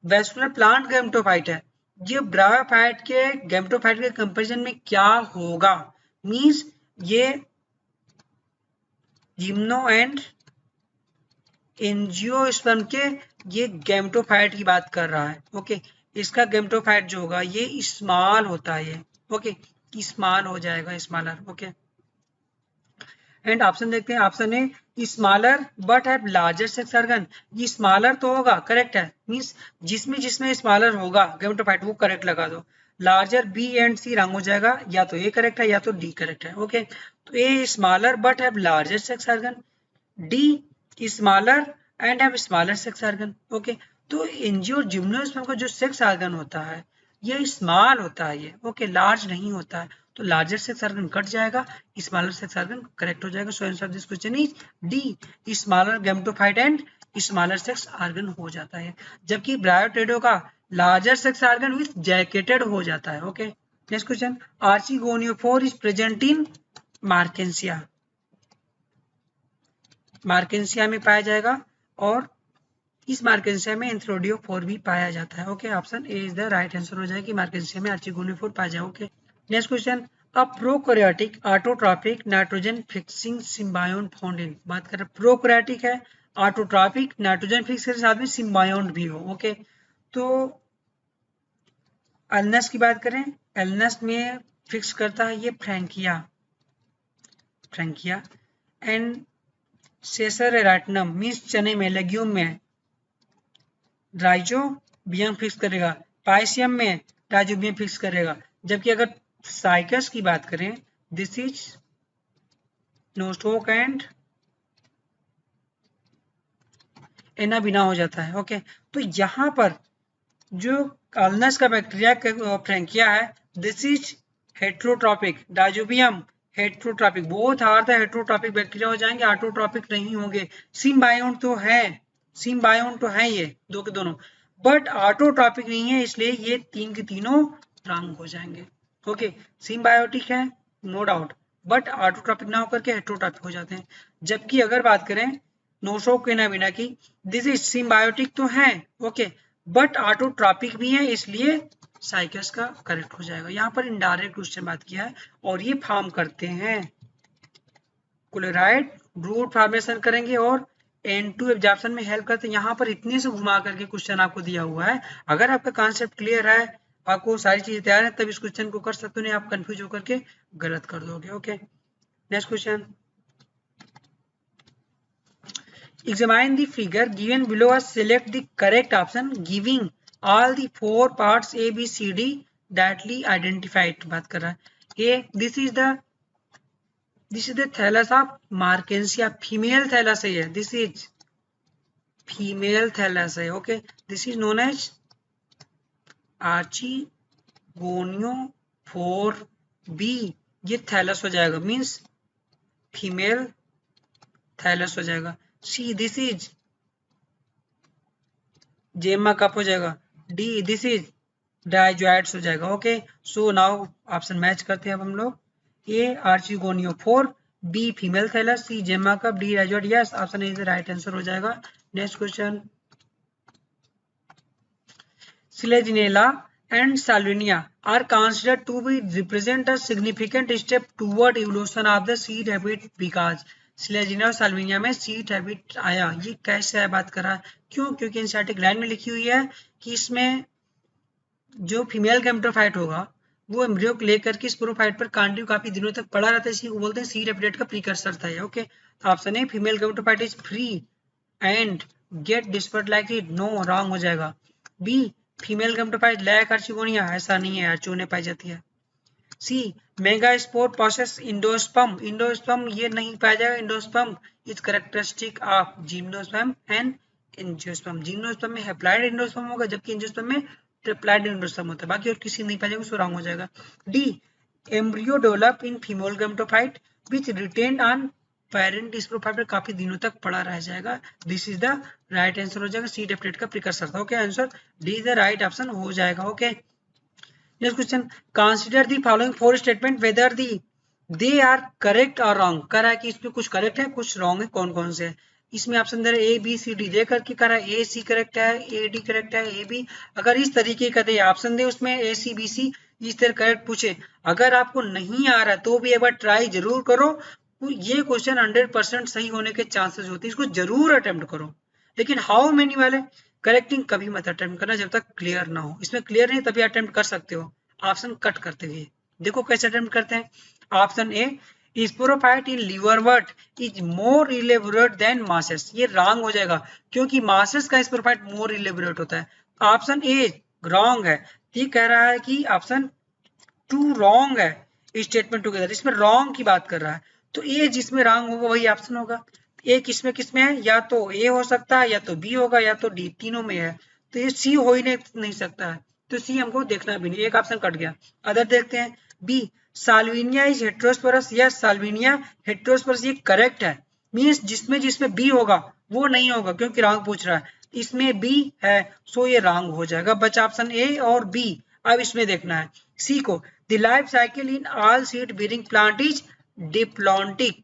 vascular plant gametophyte है ये ब्रायोफाइट के गैमेटोफाइट के कंपैरिजन में क्या होगा, मींस ये जिम्नो एंड एंजियोस्पर्म के ये गैमेटोफाइट की बात कर रहा है। ओके, इसका गैमेटोफाइट जो होगा ये स्मॉल होता है, ये ओके स्मॉल हो जाएगा, स्मॉलर। ओके, एंड ऑप्शन देखते हैं, option A smaller but have larger sex organ, ये स्मॉलर तो होगा, करेक्ट है, मींस जिसमें स्मॉलर होगा गैमेटोफाइट वो करेक्ट लगा दो। लार्जर बी एंड सी रंग हो जाएगा, या तो ए करेक्ट है या तो डी करेक्ट है। ओके, तो a smaller but have larger sex organ, D smaller and have smaller sex organ. Okay, तो एंजियो जिम्नोस्पर्म का जो सेक्स ऑर्गन होता है ये स्मॉल होता है, ये ओके लार्ज नहीं होता है, तो लार्जर सेक्स ऑर्गन कट जाएगा, स्मॉलर सेक्स ऑर्गन करेक्ट हो जाएगा। So answer of this question is D smaller gametophyte and smaller sex organ हो जाता है, जबकि ब्रायोटेडो का larger sex organ with jacketed हो जाता है। Okay, next question, archegoniophore is present in Marchantia, Marchantia में पाया जाएगा और इस मार्केंसिया में एंथ्रोडियोफोर भी पाया जाता है। Okay, option A is the right answer हो जाएगा कि मार्केंसिया में आर्चिगोनियोफोर पाया जाए। Okay, next question, a prokaryotic autotrophic nitrogen fixing symbiont found in, बात कर रहे हैं प्रोकैरियोटिक है, ऑटोट्रॉपिक नाइट्रोजन फिक्स के साथ में सिम्बायोन्ट भी हो। ओके, तो एल्नस की बात करें, एल्नस में फिक्स करता है ये Frankia, Frankia and Cicer arietinum means चने में लेग्यूम में राइजोबियम फिक्स करेगा, पाइसियम में राइजोबियम फिक्स करेगा। जबकि अगर साइकस की बात करें, this is Nostoc and Anabaena हो जाता है। ओके, तो यहाँ पर जो अल्नस का बैक्टीरिया फ्रैंकिया है, this is heterotrophic, Rhizobium heterotrophic, both are the heterotrophic bacteria हो जाएंगे, ऑटोट्रॉपिक नहीं होंगे। सिम्बायोन्ट तो है, सिम्बायोन्ट तो है ये दो के दोनों, बट ऑटोट्रॉपिक नहीं है, इसलिए ये तीन के तीनों रंग हो जाएंगे। ओके, सिम्बायोटिक है नो डाउट, बट ऑटोट्रॉपिक ना होकर के हेट्रोट्रॉपिक हो जाते हैं। जबकि अगर बात करें नोस्टोक एनाबिना की, दिस इज सिम्बायोटिक तो है ओके, बट ऑटोट्रॉपिक भी है, इसलिए साइकस का करेक्ट हो जाएगा। यहाँ पर इनडायरेक्ट क्वेश्चन बात किया है, और ये फॉर्म करते हैं क्लोराइड, रूट फॉर्मेशन करेंगे और N2 एब्जॉर्प्शन में हेल्प करते हैं। यहाँ पर इतने से घुमा करके क्वेश्चन आपको दिया हुआ है। अगर आपका कॉन्सेप्ट क्लियर है, आपको सारी चीजें तैयार है, तब इस क्वेश्चन को कर सकते हो, नहीं आप कंफ्यूज होकर के गलत कर दोगे। Okay, next question, examine the figure given below and select the correct option giving all the four parts A B C D directly identified। बात कर रहा है A, this is the thallus of Markensia, female thallus है ये, this is फीमेल थैलस है। Okay, this is known as archegoniophore B, ये थैलस हो जाएगा, मीन्स फीमेल थैलस हो जाएगा। C, this is gemma cup हो जाएगा। डी, दिस इज डाइजॉइड्स हो जाएगा। Okay, so now option match करते हैं अब हम लोग, A archegoniophore, B female thallus, C gemma cup, D rhizoid. Yes, option is the right answer हो जाएगा। Next question, Selaginella and Salvinia are considered to be represent a significant step toward evolution of the seed habit because Selaginella और Salvinia में seed habit आया। ये कैसे है बात कर रहा है, क्यों? क्योंकि एनसीईआरटी लाइन में लिखी हुई है कि इसमें जो फीमेल गैमेटोफाइट होगा वो एम्ब्रियो को लेकर के स्पोरोफाइट पर कांडी काफी दिनों तक पड़ा रहता है, इसी को बोलते हैं सीड हैबिटेट का प्रीकर्सर था ये। ओके, तो option A female gametophyte is free and get dispersed like it, no, wrong हो जाएगा। B female gametophyte lack archegonia, ऐसा नहीं है, चूने पाई जाती है। C megaspore process endosperm, endosperm ये नहीं पाया जाएगा, endosperm is characteristic of gymnosperm and angiosperm. Gymnosperm में हैप्लॉइड इंडोस्पर्म होगा, जबकि एंजियोस्पर्म में ट्रिप्लॉइड इंडोस्पर्म होता है, बाकी और किसी नहीं पाया जाएगा, सो रॉन्ग हो जाएगा। D embryo develop in female gametophyte which retain on parent sporophyte पर काफी दिनों तक पड़ा रह जाएगा, this is the right answer हो जाएगा। सी डेप्टेट का प्रिकर्सर था। Okay, answer D is the right option हो जाएगा। Okay, next question, consider the following four statement whether they are correct और रॉन्ग। कह रहा है कि इसमें कुछ करेक्ट है कुछ रॉन्ग है, कौन कौन से है। इसमें ऑप्शन दे रहा है ए बी सी डी, दे करके कह रहा है ए सी करेक्ट है, ए डी करेक्ट है, ए बी। अगर इस तरीके का दे ऑप्शन दे उसमें ए सी बी सी इस तरह करेक्ट पूछे, अगर आपको नहीं आ रहा तो भी एक बार ट्राई जरूर करो। ये क्वेश्चन 100% सही होने के चांसेस होते हैं, इसको जरूर अटेम्प्ट करो, लेकिन हाउ मेनी वाले करेक्टिंग कभी मत अटेम्प्ट करना जब तक क्लियर ना हो। इसमें क्लियर नहीं तभी अटेम्प्ट कर सकते हो ऑप्शन कट करते हुए। देखो कैसे अटेम्प्ट करते हैं। Option A sporophyte in liverwort is more elaborate than mosses, ये रॉन्ग हो जाएगा क्योंकि मासेस का स्पोरोफाइट मोर इलेबोरेट होता है। ऑप्शन ए रॉन्ग है, ये कह रहा है कि ऑप्शन टू रॉन्ग है स्टेटमेंट टुगेदर, इसमें रॉन्ग की बात कर रहा है, तो ए जिसमें रॉन्ग होगा वही ऑप्शन होगा। ए किसमें है, या तो ए हो सकता है, या तो बी होगा, या तो डी, तीनों में है, तो ये सी हो ही नहीं सकता है, तो सी हमको देखना भी नहीं, एक ऑप्शन कट गया। अदर देखते हैं, B Salvinia is heterosporous, yes Salvinia heterosporous, ये करेक्ट है, मींस जिसमें बी होगा वो नहीं होगा क्योंकि रॉन्ग पूछ रहा है, इसमें बी है सो ये रॉन्ग हो जाएगा, बचा ऑप्शन ए और बी। अब इसमें देखना है सी को, the life cycle in all seed bearing plant is diplontic,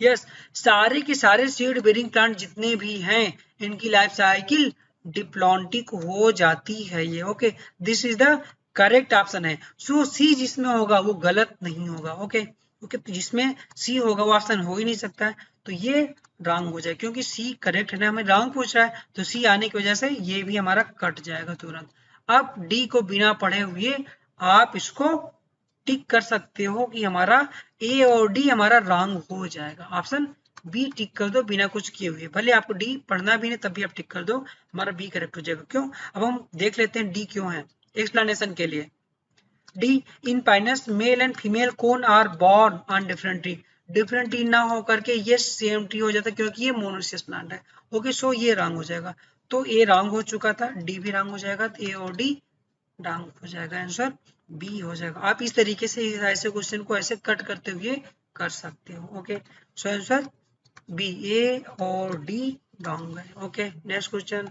yes सारे के सारे सीड बेयरिंग प्लांट जितने भी हैं इनकी लाइफ साइकिल डिप्लॉन्टिक हो जाती है ये। Okay, this is the correct option है, सो सी जिसमें होगा वो गलत नहीं होगा। ओके ओके, तो जिसमें सी होगा वो ऑप्शन हो ही नहीं सकता है, तो ये रॉन्ग हो जाए क्योंकि सी करेक्ट है ना, हमें रॉन्ग पूछ रहा है, तो सी आने की वजह से ये भी हमारा कट जाएगा तुरंत। अब डी को बिना पढ़े हुए आप इसको टिक कर सकते हो कि हमारा ए और डी हमारा रॉन्ग हो जाएगा, ऑप्शन बी टिक कर दो बिना कुछ किए हुए, भले आपको डी पढ़ना भी नहीं तब भी आप टिक कर दो, हमारा बी करेक्ट हो जाएगा। क्यों? अब हम देख लेते हैं डी क्यों है एक्सप्लेनेशन के लिए। D in Pinus male and female cone are borne on different tree, different tree ना होकर के ये सेम ट्री हो जाता है क्योंकि ये मोनोसियस प्लांट है। ओके, सो ये रॉन्ग हो जाएगा, तो ए रॉन्ग हो चुका था, डी भी रॉन्ग हो जाएगा, तो ए और डी रॉन्ग हो जाएगा, आंसर बी हो जाएगा। आप इस तरीके से ऐसे क्वेश्चन को ऐसे कट करते हुए कर सकते हो। Okay, so answer B, A और डी रॉन्ग है। Okay, next question.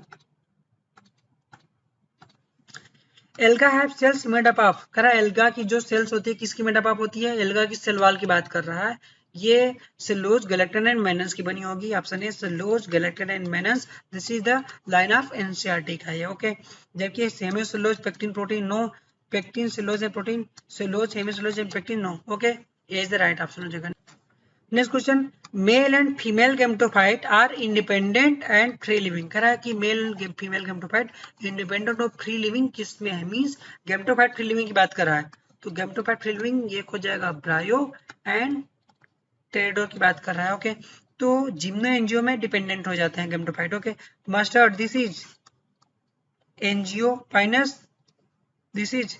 Alga have cells made up of, कह रहा है एल्गा की जो सेल्स होती है किसकी मेड अप होती है, एल्गा की सेल वॉल की बात कर रहा है। ये सेलुलोज, गैलेक्टिन एंड मेनस की बनी होगी। Option A cellulose, galactan and mannans, this is the line of NCERT का है। ओके, जबकि hemicellulose, pectin, protein, no, pectin, cellulose and protein, cellulose, hemicellulose and pectin, no. Okay, A is the right option हो जाएगा। Next question, male and female gametophyte are independent and free living, कह रहा है कि मेल फीमेल गैमेटोफाइट इंडिपेंडेंट और फ्री लिविंग किस में है, मींस गैमेटोफाइट फ्री लिविंग की बात कर रहा है, तो गैमेटोफाइट फ्री लिविंग ये हो जाएगा ब्रायो एंड टेरेडोर की बात कर रहा है। ओके, तो जिम्नो एनजीओ में डिपेंडेंट हो जाते हैं gametophyte. Okay, master this is NGO fineness, this is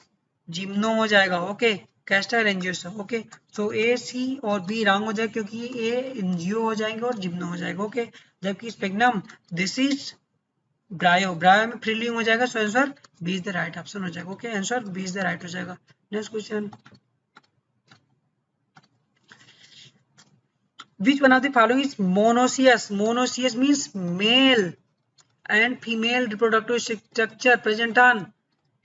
gymno हो जाएगा। Okay, castor NGO. ओके, सो ए, सी और बी रॉन्ग हो जाएगा क्योंकि ए एनजीओ हो जाएंगे और जिम्नो हो जाएगा। ओके, जबकि Sphagnum, this is bryo, bryo में फ्री लिविंग हो जाएगा, so answer B is the right option हो जाएगा। Okay, answer B is the right हो जाएगा। Next question, which one of the following is monoecious, monoecious means male and female reproductive structure present on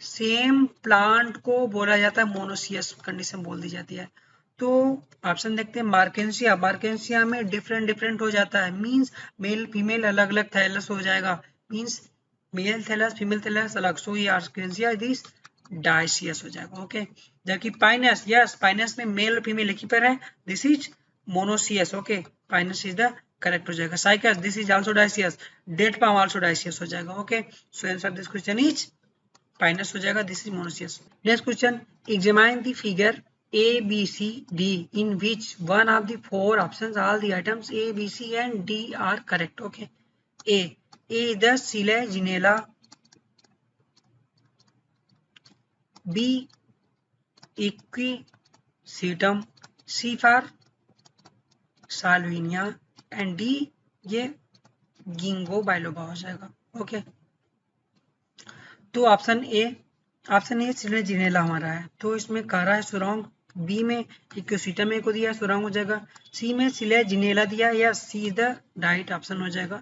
same plant को बोला जाता है मोनोसियस कंडीशन बोल दी जाती है। तो ऑप्शन देखते हैं, मार्केंसिया, मार्केंसिया में डिफरेंट डिफरेंट हो जाता है, मींस मेल फीमेल अलग अलग थैलस हो जाएगा, means male thallus female thallus अलग, सो ये मार्केंसिया दिस डायसियस हो जाएगा। ओके, जबकि पाइनस, यस पाइनस में मेल और फीमेल एक ही पेयर है, this is monoecious. Okay, Pinus is the correct हो जाएगा। Cycas, this is also dioecious, date palm also dioecious हो जाएगा। Okay, so answer this question is Pinus हो जाएगा, this is monoecious. Next question, examine the figure A B C D in which one of the four options all the items A B C and D are correct. Okay, A is the Selaginella, B Equisetum, C for Salvinia and D ये गिंगो बाइलोबा हो जाएगा। ओके, तो ऑप्शन ए सिलेजिनेला हमारा है, तो इसमें कारा है सुरंग, बी में इक्विसीटम में को दिया सुरंग हो जाएगा, सी में सिलेजिनेला दिया, या सी द राइट ऑप्शन हो जाएगा।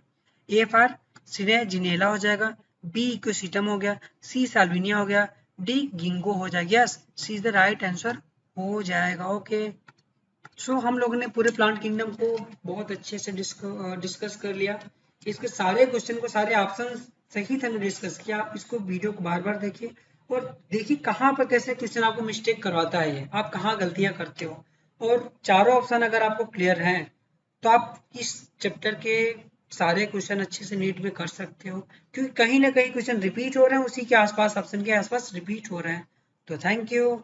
ए फॉर सिलेजिनेला हो जाएगा, बी इक्विसीटम हो गया, सी साल्विनिया हो गया, डी गिंगो हो जाएगा। Yes, C is the right answer हो जाएगा। ओके, सो हम लोगों ने पूरे प्लांट किंगडम को बहुत अच्छे से डिस्कस कर लिया। इसके सारे क्वेश्चन को, सारे ऑप्शन सहित हमने डिस्कस किया। आप इसको वीडियो को बार बार देखिए और देखिए कहाँ पर कैसे क्वेश्चन आपको मिस्टेक करवाता है, ये आप कहाँ गलतियां करते हो, और चारों ऑप्शन अगर आपको क्लियर हैं तो आप इस चैप्टर के सारे क्वेश्चन अच्छे से नीट में कर सकते हो, क्योंकि कहीं ना कहीं क्वेश्चन रिपीट हो रहे हैं, उसी के आसपास ऑप्शन के आसपास रिपीट हो रहे हैं। तो थैंक यू।